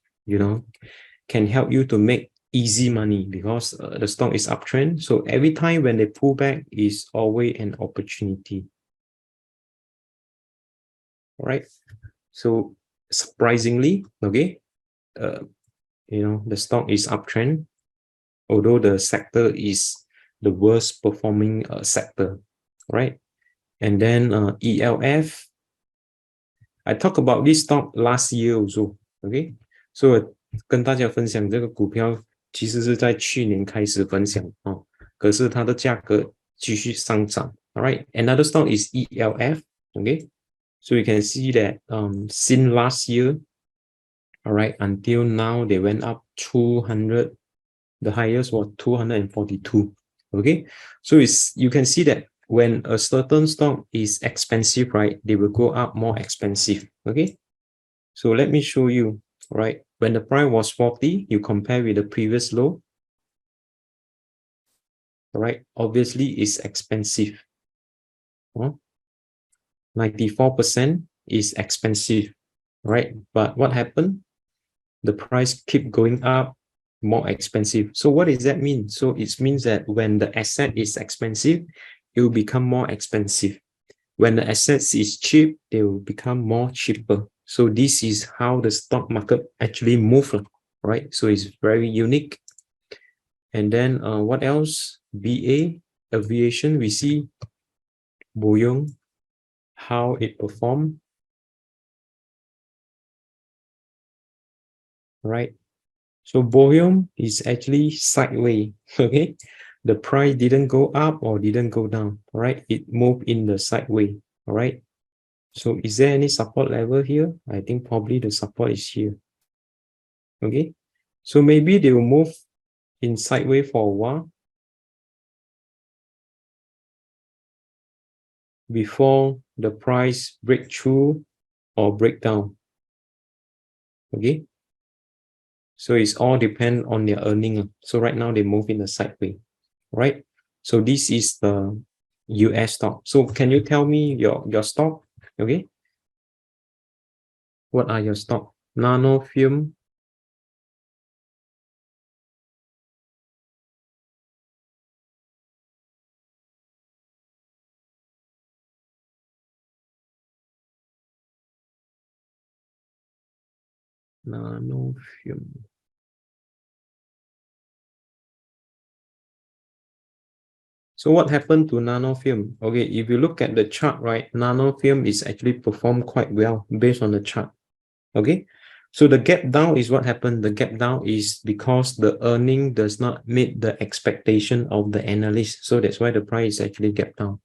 can help you to make easy money because the stock is uptrend. So every time when they pull back is always an opportunity. All right. So surprisingly, okay, the stock is uptrend, although the sector is the worst performing sector, right? And then ELF, I talked about this stock last year also, okay? So 跟大家分享这个股票，其实是在去年开始分享哦，可是它的价格继续上涨。All right, another stock is ELF, okay? So you can see that since last year, all right, until now they went up 200. The highest was 242. Okay, so you can see that when a certain stock is expensive, right, they will go up more expensive. Okay, so let me show you. Right, when the price was 40, you compare with the previous low. Right, obviously it's expensive. 94% is expensive, right? But what happened? The price keep going up, more expensive. So what does that mean? So it means that when the asset is expensive, it will become more expensive. When the assets is cheap, they will become more cheaper. So this is how the stock market actually moves, right? So it's very unique. And then what else? BA, aviation, we see Boeing, how it performed, right? So Boeing is actually sideways, okay? The price didn't go up or didn't go down, right? It moved in the sideways, all right? So is there any support level here? I think probably the support is here, okay? So maybe they will move in sideways for a while before the price break through or break down, okay? So it's all depend on their earning. So right now they move in the sideways, right? So this is the US stock. So can you tell me your stock? Okay. What are your stock? Nanofilm. Nanofilm. So what happened to nanofilm? Okay, if you look at the chart, right, nanofilm is actually performed quite well based on the chart. Okay, so the gap down is what happened. The gap down is because the earning does not meet the expectation of the analyst. So that's why the price actually gap down.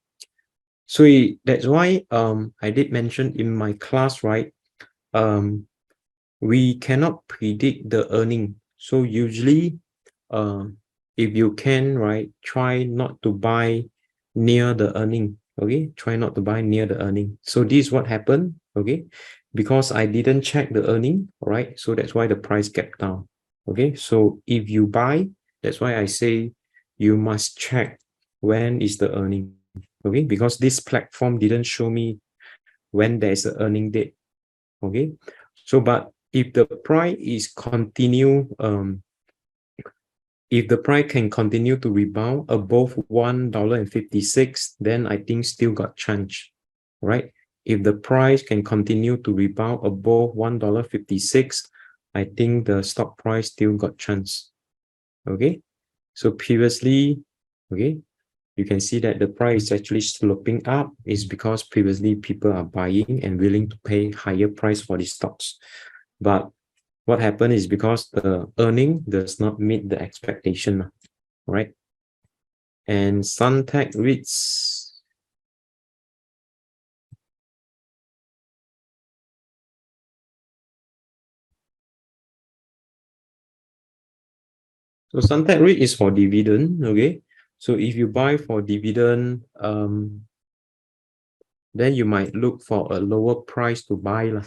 So that's why I did mention in my class, right? We cannot predict the earning. So usually if you can, right, try not to buy near the earning. Okay, try not to buy near the earning. So this is what happened. Okay, because I didn't check the earning, right? So that's why the price gap down. Okay, so if you buy, that's why I say you must check when is the earning. Okay, because this platform didn't show me when there's an earning date. Okay, so but if the price is continue if the price can continue to rebound above $1.56, then I think still got chance, right? If the price can continue to rebound above $1.56, I think the stock price still got chance. Okay, so previously, okay, you can see that the price is actually sloping up is because previously people are buying and willing to pay higher price for the stocks. But what happened is because the earning does not meet the expectation, right? And Suntech REITs, so Suntech REIT is for dividend, okay? So if you buy for dividend, then you might look for a lower price to buy lah,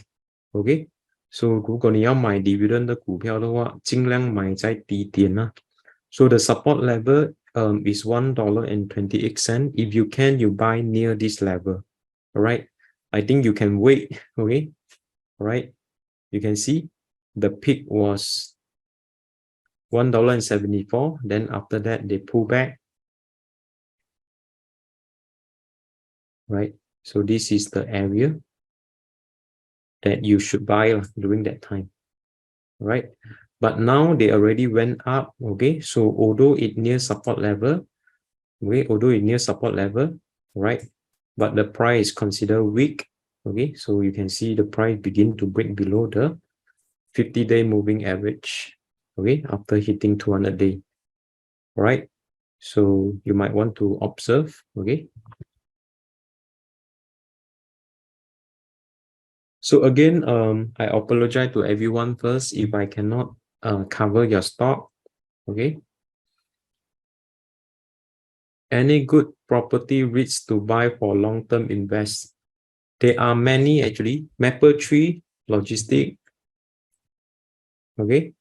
okay? So 如果你要买 dividend 的股票的话，尽量买在低点啦。So the support level is $1.28. If you can, you buy near this level. All right. I think you can wait. Okay. All right. You can see the peak was $1.74. Then after that, they pull back. Right. So this is the area that you should buy during that time. Right. But now they already went up. Okay. So although it near support level, okay, although it near support level, right? But the price is considered weak. Okay, so you can see the price begin to break below the 50-day moving average. Okay, after hitting 200-day. All right. So you might want to observe. Okay. So again, I apologize to everyone first if I cannot cover your stock. Okay. Any good property REITs to buy for long-term invest? There are many actually. Maple3 Logistic. Okay.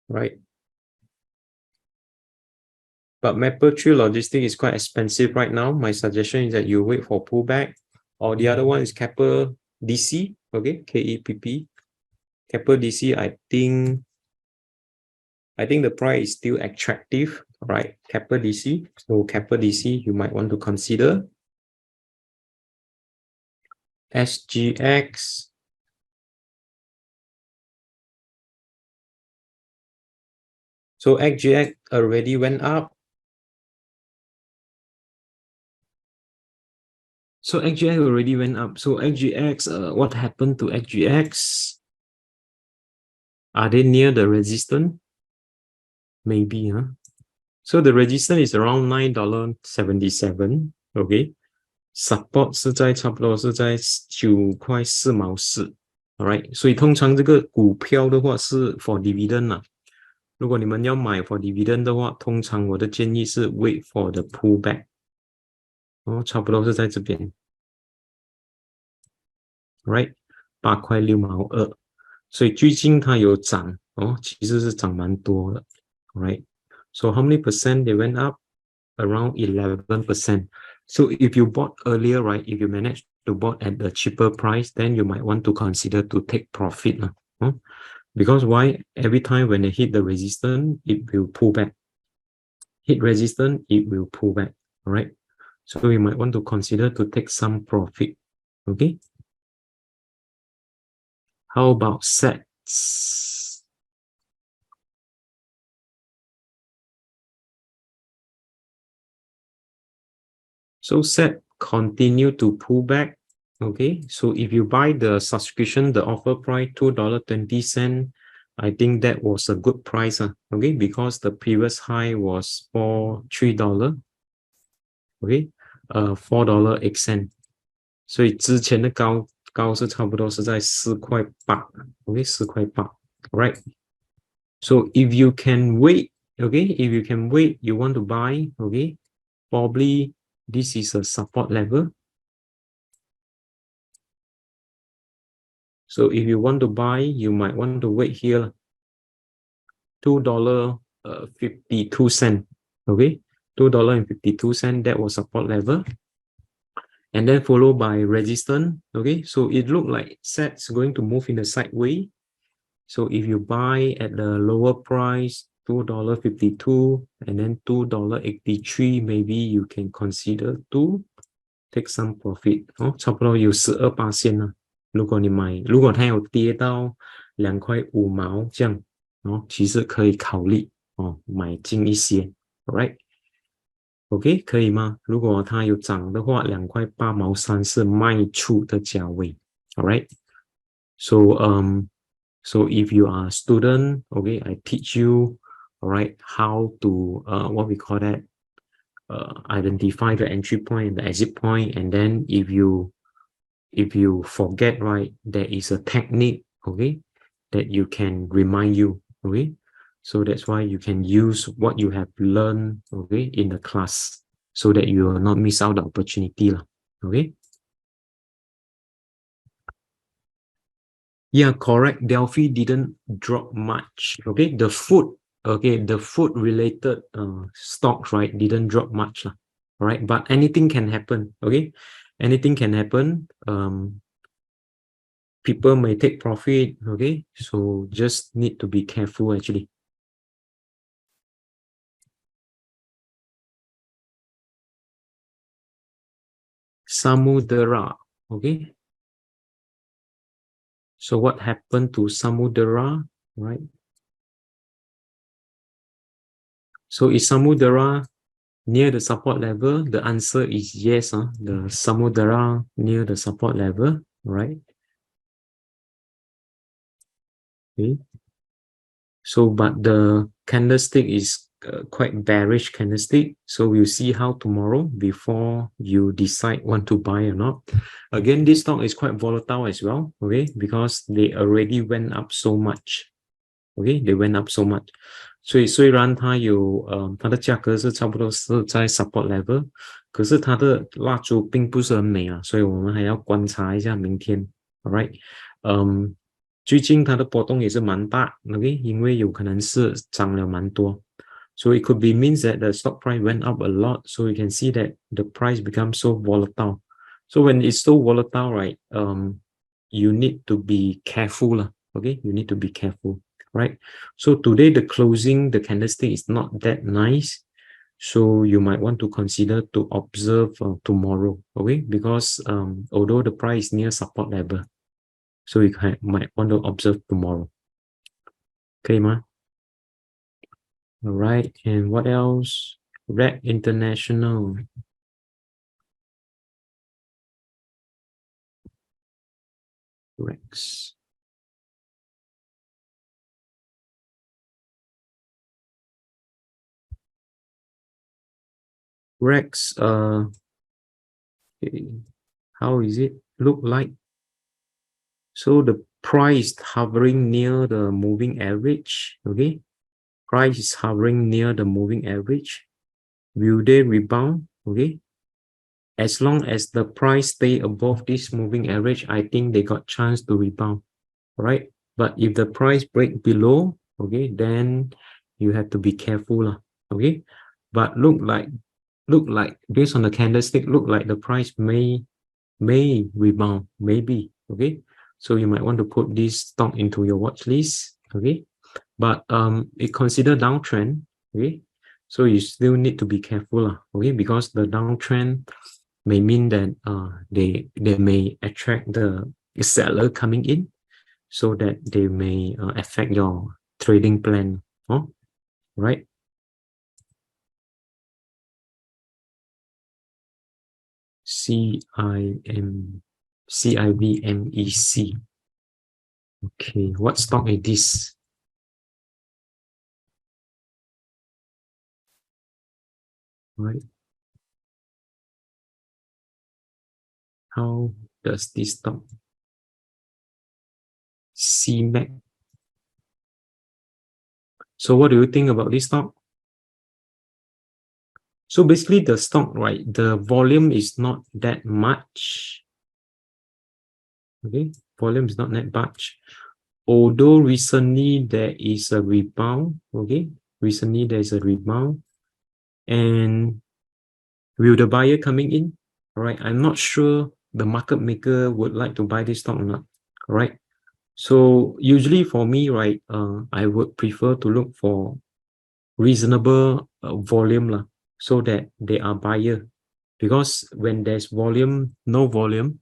Right. But Maple3 Logistic is quite expensive right now. My suggestion is that you wait for pullback. Or the other one is Keppel DC. Okay, KEPP. Keppel DC, I think the price is still attractive, right? Keppel DC. So Keppel DC, you might want to consider. SGX. So SGX already went up. So SGX already went up. So SGX, what happened to SGX? Are they near the resistance? Maybe, huh? So the resistance is around $9.77. Okay. Support 是在差不多是在9.4毛4。Alright， 所以通常这个股票的话是 for dividend 啦。如果你们要买 for dividend 的话，通常我的建议是 wait for the pullback。差不多是在这边。Right， 8块6毛2。所以最近它有涨其实是涨蛮多的。Alright，so how many percent they went up? Around 11%. So if you bought earlier, right, if you managed to bought at a cheaper price, then you might want to consider to take profit. Because why? Every time when they hit the resistance, it will pull back. Hit resistance, it will pull back. All right. So you might want to consider to take some profit. Okay. How about sets? So set continue to pull back. Okay, so if you buy the subscription, the offer price $2.20, I think that was a good price, okay, because the previous high was for $3, okay, $4.08，所以之前的高是差不多是在4.8块，okay，4.8块 ，right？ So if you can wait, okay, if you can wait, you want to buy, okay, probably this is a support level. So if you want to buy, you might want to wait here, $2.52, okay, $2.52, that was support level. And then followed by resistance, okay, so it looked like SET's going to move in the sideway. So if you buy at the lower price, $2.52 and then $2.83, maybe you can consider to take some profit 哦，差不多有12%了。如果你买，如果它有跌到2.5块这样哦，其实可以考虑哦买进一些 ，right？ OK， 可以吗？如果它有涨的话，2.8毛3是卖出的价位 ，all right？So so if you are a student, okay, I teach you, all right, how to what we call that, identify the entry point and the exit point, and then if you forget, right, there is a technique, okay, that you can remind you, okay. So that's why you can use what you have learned, okay, in the class, so that you will not miss out the opportunity, okay. Yeah, correct. Delfi didn't drop much. Okay, the food related stocks, right, didn't drop much, right? But anything can happen. Okay, anything can happen. People may take profit. Okay, so just need to be careful actually. Samudera. Okay. So what happened to Samudera, right? So is Samudera near the support level? The answer is yes. The Samudera near the support level, right? Okay. So, but the candlestick is quite bearish candlestick. So we'll see how tomorrow before you decide want to buy or not. Again, this stock is quite volatile as well, okay, because they already went up so much. Okay, they went up so much. 所以虽然它的价格是差不多是在 support level，可是它的蜡烛并不是很美啊，所以我们还要观察一下明天。All right，最近它的波动也是蛮大 ，OK， 因为有可能是涨了蛮多。So it could be means that the stock price went up a lot. So you can see that the price becomes so volatile. So when it's so volatile, right, you need to be careful, okay? You need to be careful, right? So today the closing, the candlestick is not that nice. So you might want to consider to observe tomorrow, okay? Because although the price is near support level, so you might want to observe tomorrow. Okay, ma? All right, and what else? Red International. Rex. Rex, okay. How is it look like? So the price hovering near the moving average, okay? Price is hovering near the moving average. Will they rebound? Okay. As long as the price stay above this moving average, I think they got chance to rebound, right? But if the price break below, okay, then you have to be careful, okay? But look like based on the candlestick, look like the price may rebound, maybe, okay? So you might want to put this stock into your watch list, okay? But it consider downtrend, okay? So you still need to be careful, okay? Because the downtrend may mean that they may attract the seller coming in, so that they may affect your trading plan, right? CIM. CIVMEC. Okay, what stock is this? Right. How does this stock? CMAC. So what do you think about this stock? So basically the stock, right, the volume is not that much. Okay, volume is not that much. Although recently there is a rebound, okay, recently there's a rebound. And will the buyer coming in? All right, I'm not sure the market maker would like to buy this stock or not. All right. So usually for me, right, I would prefer to look for reasonable volume lah, so that they are buyer. Because when there's volume, no volume,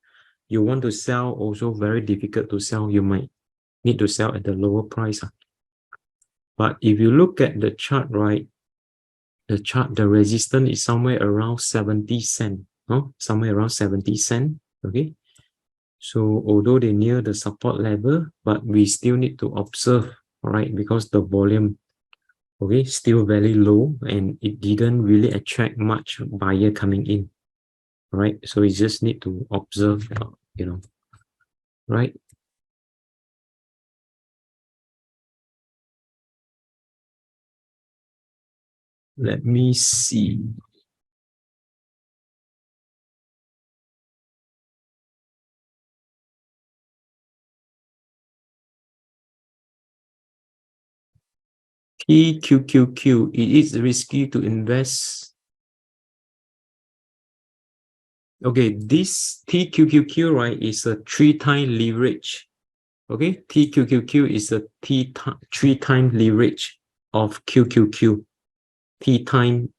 you want to sell also very difficult to sell. You might need to sell at the lower price. But if you look at the chart, right, the resistance is somewhere around 70 cents, somewhere around 70 cents. Okay. So although they near the support level, but we still need to observe, all right, because the volume, okay, still very low and it didn't really attract much buyer coming in, all right? So we just need to observe, right? Let me see. TQQQ, it is risky to invest. Okay, this TQQQ, right, is a 3-time leverage. Okay, TQQQ is a 3-time leverage of QQQ. Three-time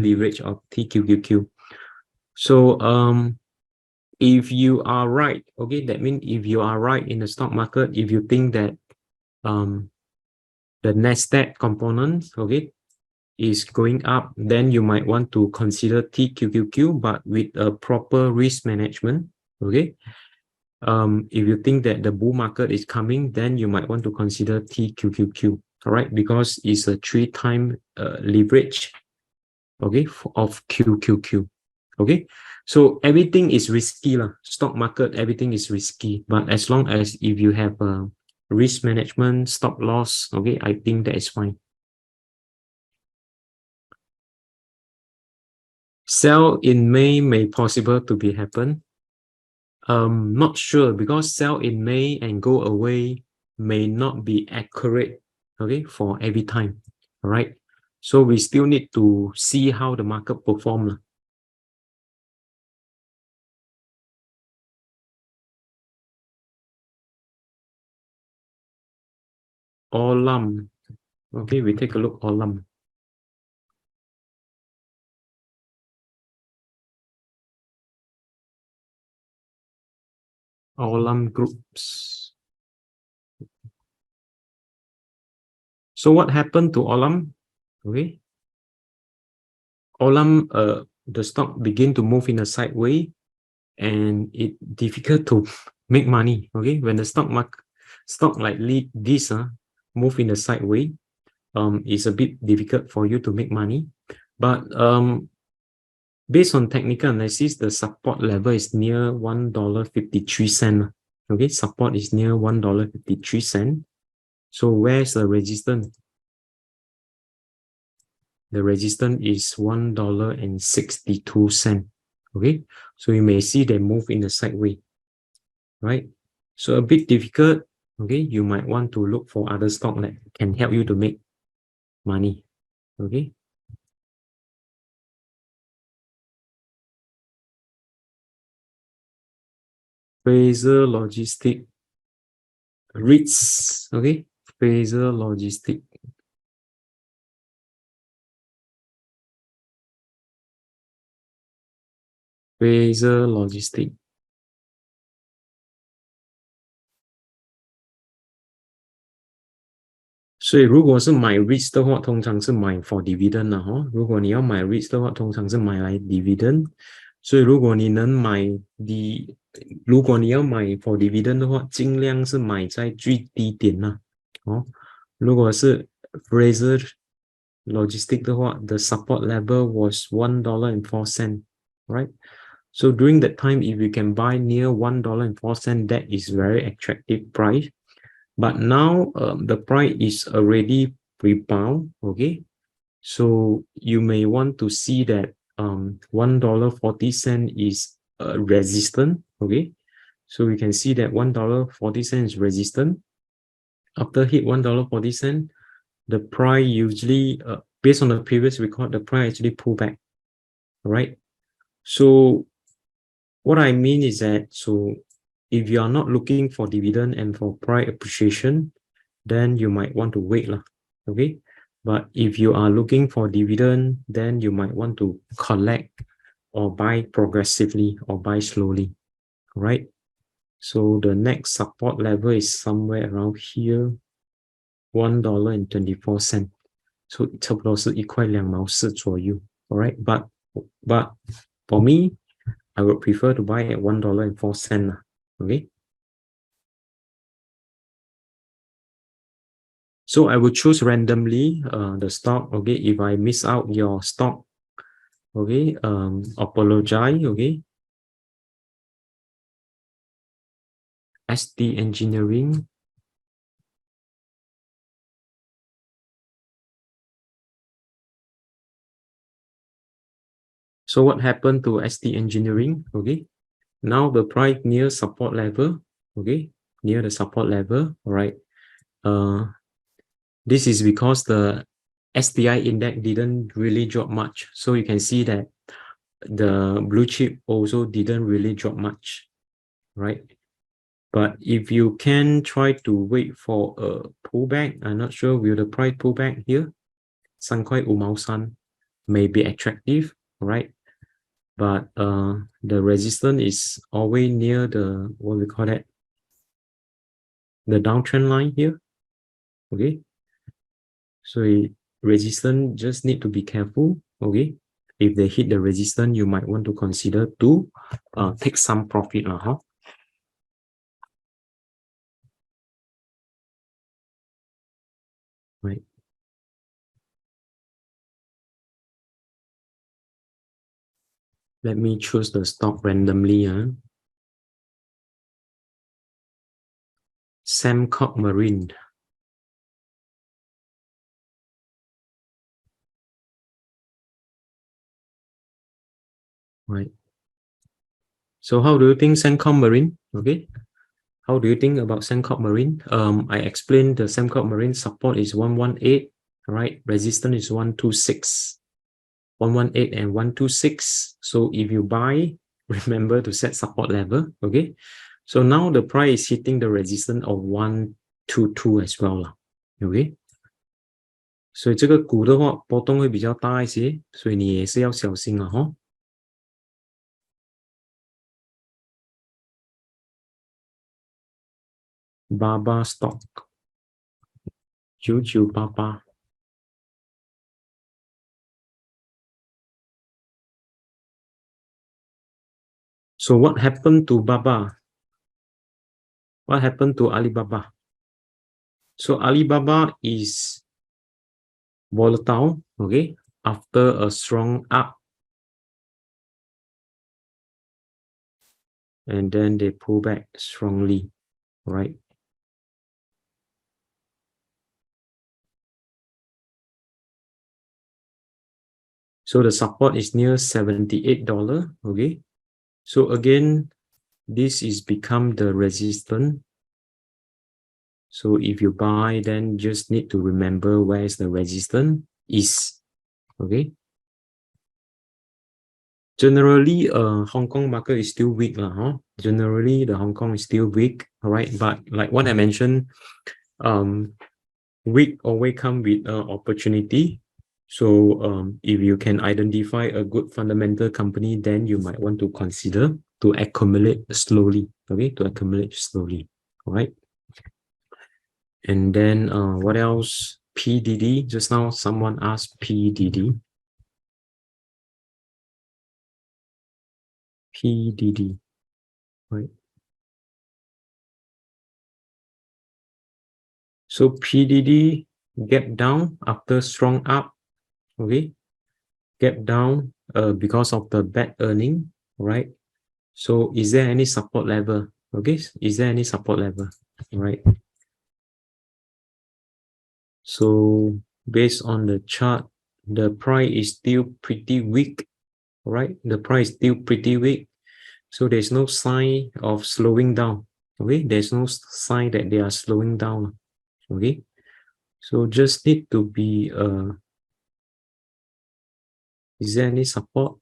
leverage of TQQQ. So if you are right, okay, that means if you are right in the stock market, if you think that the Nasdaq component, okay, is going up, then you might want to consider TQQQ, but with a proper risk management, okay. If you think that the bull market is coming, then you might want to consider TQQQ, all right, because it's a 3-time leverage, okay, of QQQ, okay. So everything is risky lah. Stock market, everything is risky, but as long as if you have a risk management, stop loss, okay, I think that is fine. Sell in May may possible to be happen. Not sure, because sell in May and go away may not be accurate, okay, for every time, all right. So we still need to see how the market perform. Olam, okay, we take a look. Olam. Olam groups. So what happened to Olam? Okay, Olam, the stock begin to move in a sideways, and it difficult to make money. Okay, when the stock like this move in a sideways, it's a bit difficult for you to make money. But based on technical analysis, the support level is near $1.53. Okay, support is near $1.53. So where's the resistance? The resistance is $1.62. Okay, so you may see they move in the sideways, right? So a bit difficult. Okay, you might want to look for other stock that can help you to make money. Okay. Fraser Logistic, REITs, okay, Fraser Logistic. Fraser Logistic. 所以如果是买 REITs 的话，通常是买 for dividend 啦，如果你要买 REITs 的话，通常是买来 dividend。所以如果你能买如果你要买 for dividend 的话，尽量是买在最低点啦。如果是 Fraser Logistic 的话 the support level was $1.04, right? So during that time, if you can buy near $1.04, that is very attractive price. But now the price is already rebound, okay? So you may want to see that $1.40 is resistant, okay? So we can see that $1.40 is resistant. After hit $1.40, the price usually, based on the previous record, the price actually pull back, right? So what I mean is that, so if you are not looking for dividend and for price appreciation, then you might want to wait lah, okay? But if you are looking for dividend, then you might want to collect or buy progressively or buy slowly, right? So the next support level is somewhere around here, $1.24. So 差不多是1.24块左右, all right? But for me, I would prefer to buy at $1.04, okay? So I will choose randomly the stock, okay? If I miss out your stock, okay, apologize, okay? ST Engineering. So what happened to ST Engineering, okay? Now the price near support level, okay? Near the support level, all right? This is because the STI index didn't really drop much. So you can see that the blue chip also didn't really drop much, right? But if you can try to wait for a pullback, I'm not sure will the price pull back here. 3.5毛3 may be attractive, right? But the resistance is always near the, what we call that, the downtrend line here, okay? So resistance just need to be careful, okay? If they hit the resistance, you might want to consider to take some profit, right? Let me choose the stock randomly. SembCorp Marine. Right. So how do you think SembCorp Marine? Okay. How do you think about SembCorp Marine? I explained the SembCorp Marine support is 118, right? Resistance is 126. 118 and 126. So if you buy, remember to set support level, okay? So now the price is hitting the resistance of 122 as well, okay? 所以这个股的话波动会比较大一些，所以你也是要小心了哈。Baba stock 9988. So what happened to Baba? What happened to Alibaba? So Alibaba is volatile, okay, after a strong up, and then they pull back strongly, right? So the support is near $78, okay? So again, this is become the resistance. So if you buy, then just need to remember where is the resistance is, okay? Generally, Hong Kong market is still weak, huh? Generally, the Hong Kong is still weak, all right? But like what I mentioned, weak always come with opportunity. So if you can identify a good fundamental company, then you might want to consider to accumulate slowly, okay? To accumulate slowly, all right? And then what else? PDD, just now someone asked PDD. PDD, right? So PDD gap down after strong up, okay? Gap down because of the bad earning, right? So is there any support level? Okay, is there any support level? Right. So based on the chart, the price is still pretty weak, right? The price is still pretty weak. So there's no sign of slowing down. Okay, there's no sign that they are slowing down. Okay, so just need to be is there any support?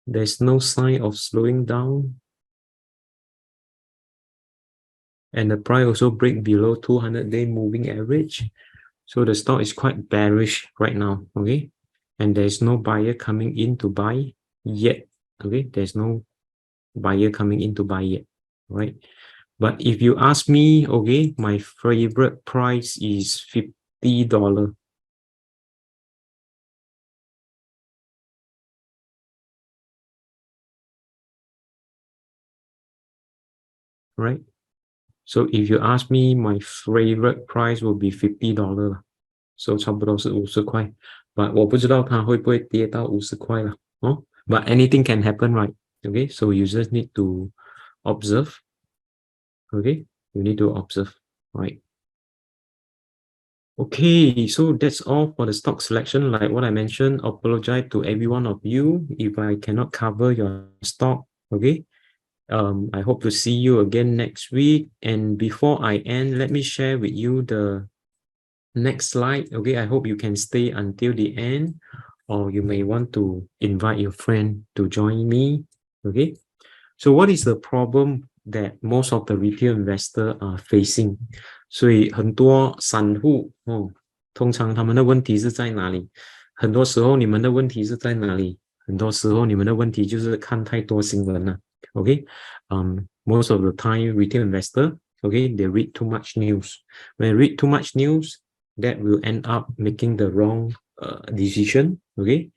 There's no sign of slowing down. And the price also break below 200-day moving average. So the stock is quite bearish right now, okay? And there's no buyer coming in to buy yet, okay? There's no buyer coming in to buy yet, right? But if you ask me, okay, my favorite price is $50. Right? So if you ask me, my favorite price will be $50. So 差不多是50块 but 我不知道它会不会跌到50块了哦 but anything can happen, right? Okay, so you just need to observe. Okay, you need to observe, right? Okay, so that's all for the stock selection. Like what I mentioned, apologize to every one of you if I cannot cover your stock. Okay, I hope to see you again next week. And before I end, let me share with you the next slide. Okay, I hope you can stay until the end, or you may want to invite your friend to join me. Okay, so what is the problem that most of the retail investors are facing? 所以很多散户通常他们的问题是在哪里？很多时候你们的问题是在哪里？很多时候你们的问题就是看太多新闻了。Okay, most of the time retail investor, okay, they read too much news. When they read too much news, that will end up making the wrong decision. Okay,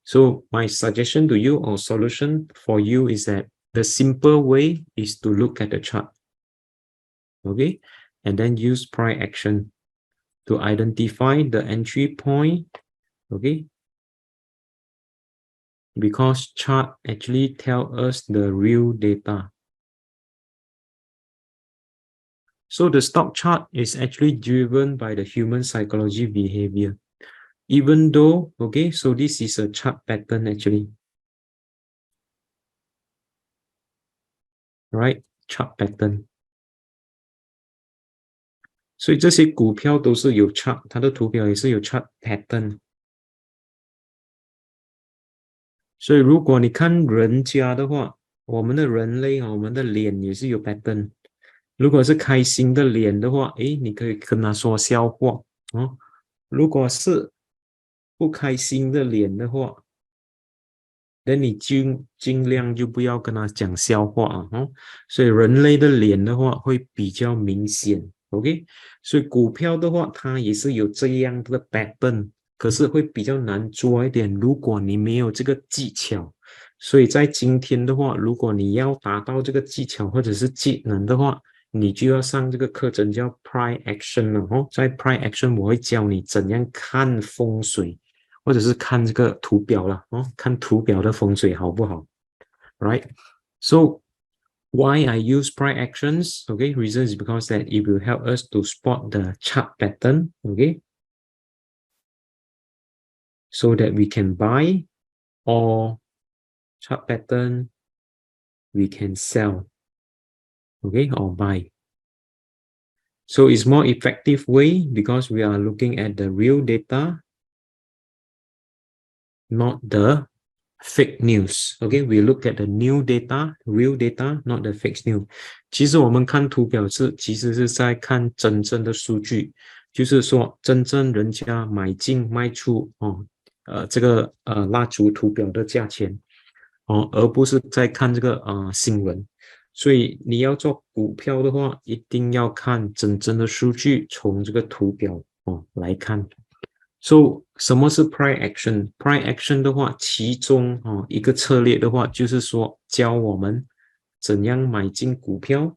so my suggestion to you or solution for you is that the simple way is to look at the chart, okay, and then use price action to identify the entry point, okay, because chart actually tell us the real data. So the stock chart is actually driven by the human psychology behavior. Even though, okay, so this is a chart pattern actually, right? Chart pattern. 所以这些股票都是有 chart， 它的图表也是有 chart pattern。所以如果你看人家的话，我们的人类我们的脸也是有 pattern。如果是开心的脸的话，诶，你可以跟他说笑话哦。如果是不开心的脸的话，那你尽量就不要跟他讲笑话啊，所以人类的脸的话会比较明显 ，OK？所以股票的话，它也是有这样的 pattern， 可是会比较难做一点，如果你没有这个技巧。所以在今天的话，如果你要达到这个技巧或者是技能的话，你就要上这个课程叫 Price Action 了哦。在 Price Action 我会教你怎样看风水。或者是看这个图表了哦，看图表的风水好不好 ？Right? So why I use price actions? Okay, reason is because that it will help us to spot the chart pattern. Okay, so that we can buy or chart pattern we can sell. Okay, or buy. So it's more effective way because we are looking at the real data, not the fake news. Okay, we look at the new data, real data, not the fake news. 其实我们看图表其实是在看真正的数据，就是说真正人家买进卖出这个蜡烛图表的价钱而不是在看这个新闻。所以你要做股票的话，一定要看真正的数据，从这个图表来看。So 什么是 price action？price action 的话，其中一个策略的话，就是说教我们怎样买进股票，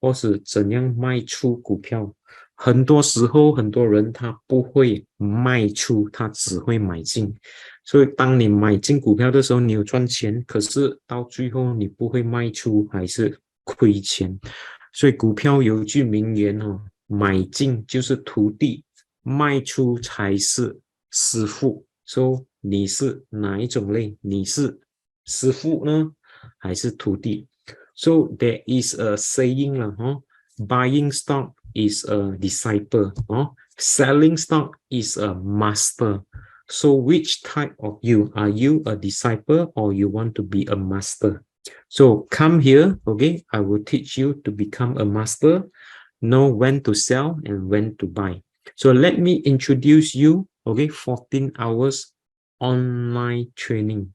或是怎样卖出股票。很多时候，很多人他不会卖出，他只会买进。所以，当你买进股票的时候，你有赚钱，可是到最后你不会卖出，还是亏钱。所以，股票有句名言买进就是徒弟，卖出才是师傅。So 你是哪一种类？你是师傅呢，还是徒弟？So there is a saying 啦，buying stock is a disciple, selling stock is a master. So which type of you? Are you a disciple or you want to be a master? So come here, okay? I will teach you to become a master, know when to sell and when to buy. So let me introduce you, okay? 14 hours online training.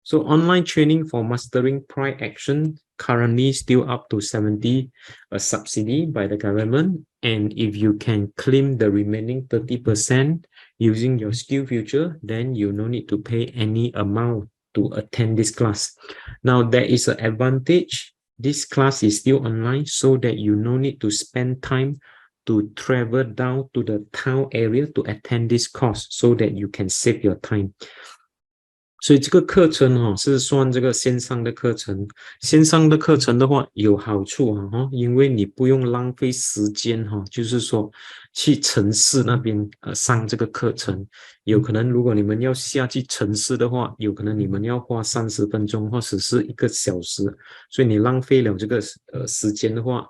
So online training for mastering price action currently still up to 70 a subsidy by the government. And if you can claim the remaining 30% using your skill future, then you no need to pay any amount to attend this class. Now there is an advantage. This class is still online so that you no need to spend time to travel down to the town area to attend this course so that you can save your time. 所以这个课程是算这个线上的课程，线上的课程的话有好处因为你不用浪费时间就是说去城市那边上这个课程，有可能如果你们要下去城市的话，有可能你们要花30分钟或者是1个小时，所以你浪费了这个时间的话，